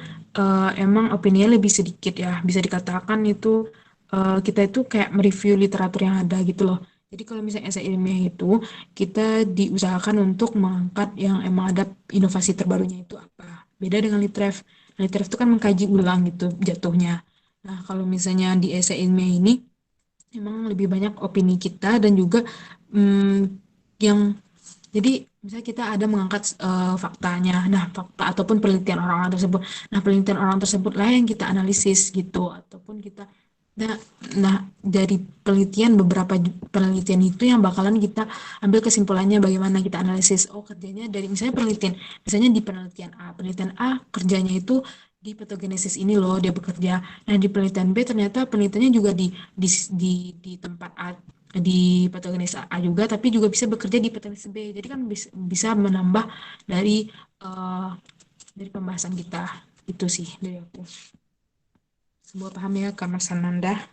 emang opininya lebih sedikit ya. Bisa dikatakan itu kita itu kayak mereview literatur yang ada gitu loh. Jadi kalau misalnya esai ilmiah itu kita diusahakan untuk mengangkat yang emang ada inovasi terbarunya itu apa. Beda dengan litref. Nah, litref itu kan mengkaji ulang gitu jatuhnya. Nah, kalau misalnya di esai ilmiah ini emang lebih banyak opini kita dan juga yang jadi misalnya kita ada mengangkat faktanya, nah fakta ataupun penelitian orang-orang tersebut, nah penelitian orang tersebut lah yang kita analisis gitu, ataupun kita, nah, nah dari penelitian beberapa penelitian itu yang bakalan kita ambil kesimpulannya bagaimana kita analisis, oh kerjanya dari misalnya misalnya di penelitian A kerjanya itu di patogenesis ini loh dia bekerja, nah di penelitian B ternyata penelitiannya juga di tempat A di patogenesis A juga tapi juga bisa bekerja di patogenesis B jadi kan bisa menambah dari eh, dari pembahasan kita itu sih dari aku sebuah paham ya Kamar Sananda.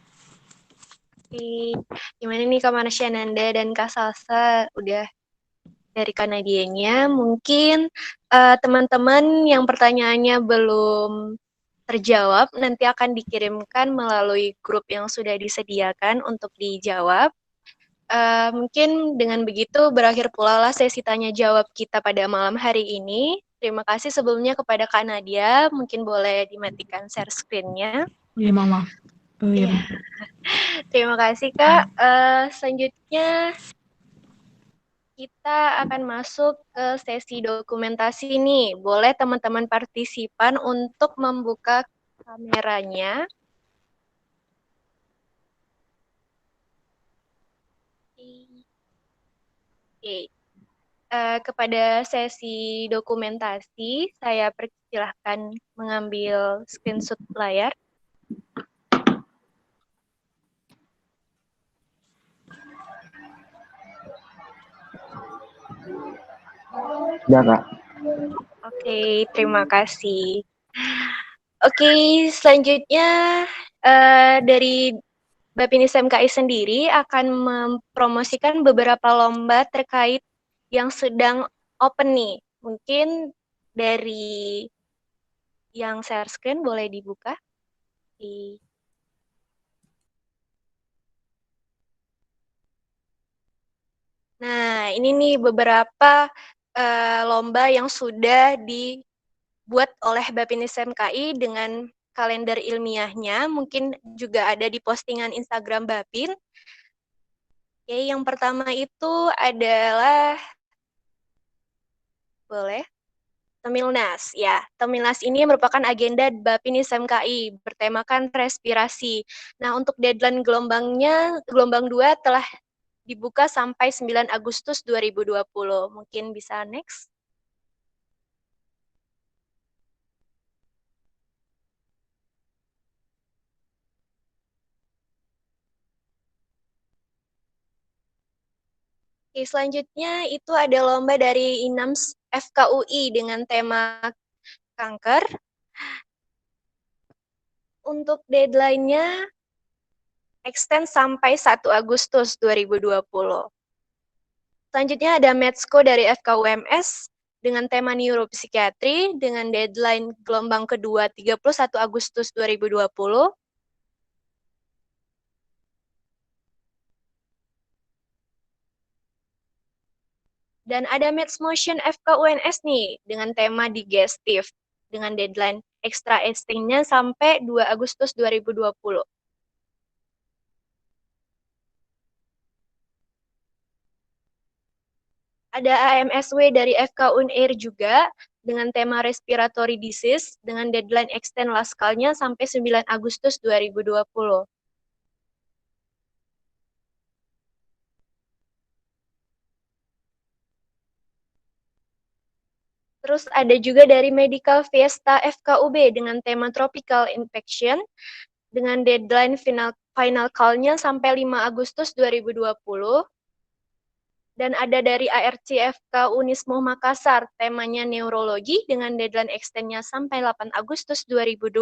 Oke, gimana nih Kak Marsyananda dan Kak Salsa udah dari Kanadianya. Mungkin teman-teman yang pertanyaannya belum terjawab nanti akan dikirimkan melalui grup yang sudah disediakan untuk dijawab. Mungkin dengan begitu berakhir pula lah sesi tanya jawab kita pada malam hari ini. Terima kasih sebelumnya kepada Kak Nadia. Mungkin boleh dimatikan share screen-nya. Oh iya mama. Oh iya. Iya, terima kasih Kak. Selanjutnya kita akan masuk ke sesi dokumentasi nih. Boleh teman-teman partisipan untuk membuka kameranya. Oke. Kepada sesi dokumentasi, saya persilahkan mengambil screenshot layar. Udah, Kak. Oke, terima kasih. Oke, selanjutnya dari Bapinis MKI sendiri akan mempromosikan beberapa lomba terkait yang sedang open nih. Mungkin dari yang share screen boleh dibuka. Nah, ini nih beberapa lomba yang sudah dibuat oleh Bapinis MKI dengan kalender ilmiahnya. Mungkin juga ada di postingan Instagram Bapin. Oke, yang pertama itu adalah boleh Temilnas. Ya, Temilnas ini merupakan agenda Bapinis MKI bertemakan respirasi. Nah, untuk deadline gelombangnya, gelombang 2 telah dibuka sampai 9 Agustus 2020. Mungkin bisa next. Oke, selanjutnya itu ada lomba dari INAMS FKUI dengan tema kanker. Untuk deadline-nya extend sampai 1 Agustus 2020. Selanjutnya ada Medsko dari FKUMS dengan tema neuropsikiatri dengan deadline gelombang kedua 31 Agustus 2020. Dan ada Maths Motion FKUNS nih dengan tema digestif dengan deadline extra testing-nya sampai 2 Agustus 2020. Ada AMSW dari FK Unair juga dengan tema respiratory disease dengan deadline extend laskalnya sampai 9 Agustus 2020. Terus ada juga dari Medical Fiesta FKUB dengan tema Tropical Infection dengan deadline final call-nya sampai 5 Agustus 2020. Dan ada dari ARCFK Unismo Makassar, temanya neurologi dengan deadline extend-nya sampai 8 Agustus 2020.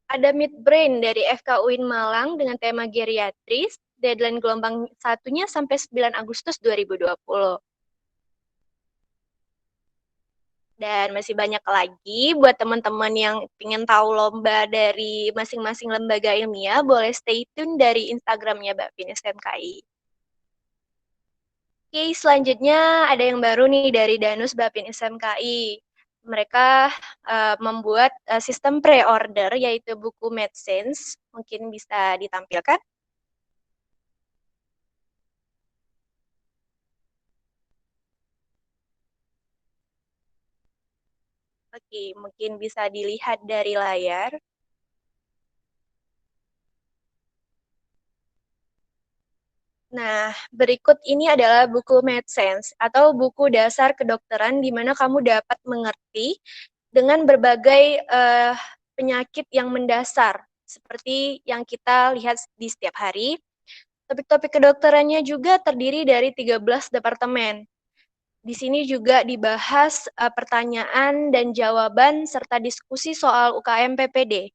Ada Midbrain dari FK UIN Malang dengan tema geriatris, deadline gelombang satunya sampai 9 Agustus 2020. Dan masih banyak lagi buat teman-teman yang ingin tahu lomba dari masing-masing lembaga ilmiah, boleh stay tune dari Instagramnya Bapinis MKI. Oke, selanjutnya ada yang baru nih dari Danus Bapinis MKI. Mereka membuat sistem pre-order yaitu buku MedSense. Mungkin bisa ditampilkan. Oke, mungkin bisa dilihat dari layar. Nah, berikut ini adalah buku MedSense atau buku dasar kedokteran di mana kamu dapat mengerti dengan berbagai penyakit yang mendasar seperti yang kita lihat di setiap hari. Topik-topik kedokterannya juga terdiri dari 13 departemen. Di sini juga dibahas pertanyaan dan jawaban serta diskusi soal UKM PPD.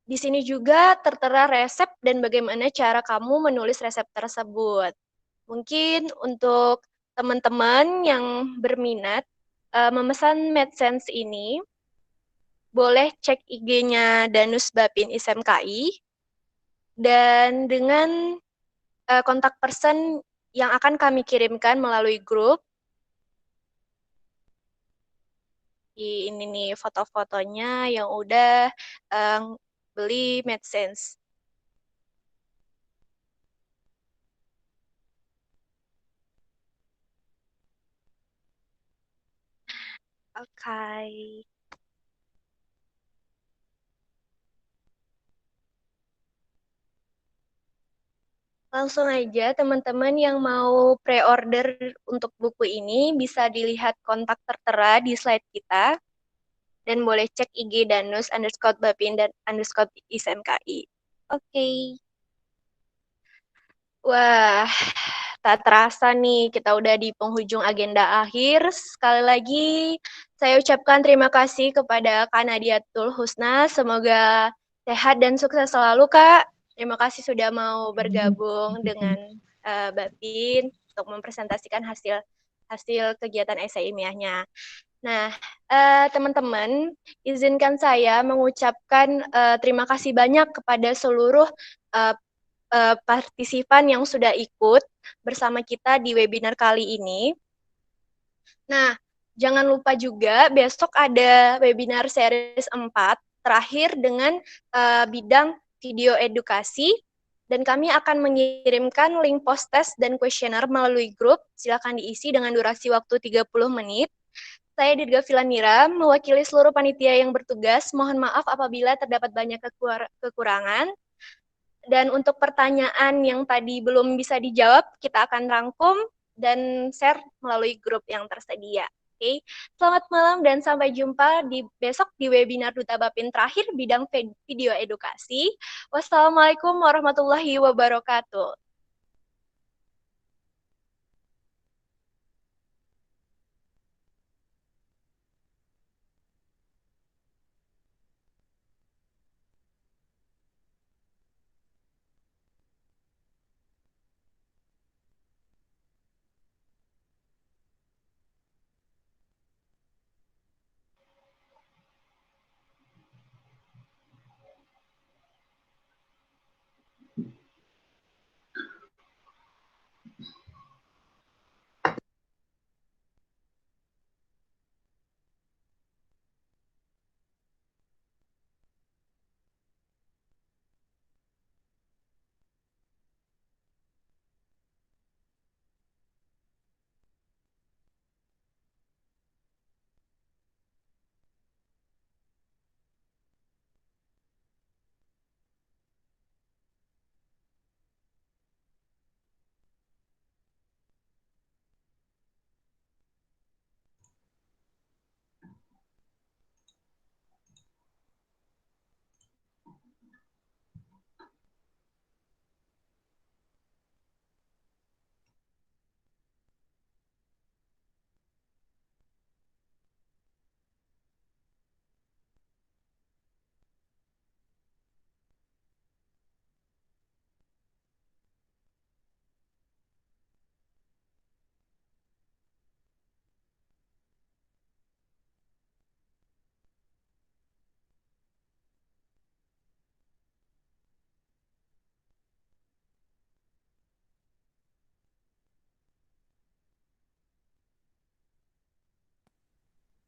Di sini juga tertera resep dan bagaimana cara kamu menulis resep tersebut. Mungkin untuk teman-teman yang berminat memesan MedSense ini, boleh cek IG-nya Danus Bapin ISMKI, dan dengan kontak person yang akan kami kirimkan melalui grup. Ini nih foto-fotonya yang udah beli MedSense. Oke. Langsung aja teman-teman yang mau pre-order untuk buku ini bisa dilihat kontak tertera di slide kita. Dan boleh cek IG Danus_Bapin dan _ISMKI. Oke. Wah, tak terasa nih kita udah di penghujung agenda akhir. Sekali lagi saya ucapkan terima kasih kepada Kak Nadiatul Husna. Semoga sehat dan sukses selalu, Kak. Terima kasih sudah mau bergabung dengan Bapin untuk mempresentasikan hasil kegiatan esai ilmiahnya. Nah, teman-teman, izinkan saya mengucapkan terima kasih banyak kepada seluruh partisipan yang sudah ikut bersama kita di webinar kali ini. Nah, jangan lupa juga besok ada webinar series 4 terakhir dengan bidang video edukasi, dan kami akan mengirimkan link post test dan kuesioner melalui grup. Silakan diisi dengan durasi waktu 30 menit. Saya Dirga Filanira, mewakili seluruh panitia yang bertugas. Mohon maaf apabila terdapat banyak kekurangan. Dan untuk pertanyaan yang tadi belum bisa dijawab, kita akan rangkum dan share melalui grup yang tersedia. Oke, selamat malam dan sampai jumpa besok di webinar Duta Bapin terakhir bidang video edukasi. Wassalamualaikum warahmatullahi wabarakatuh.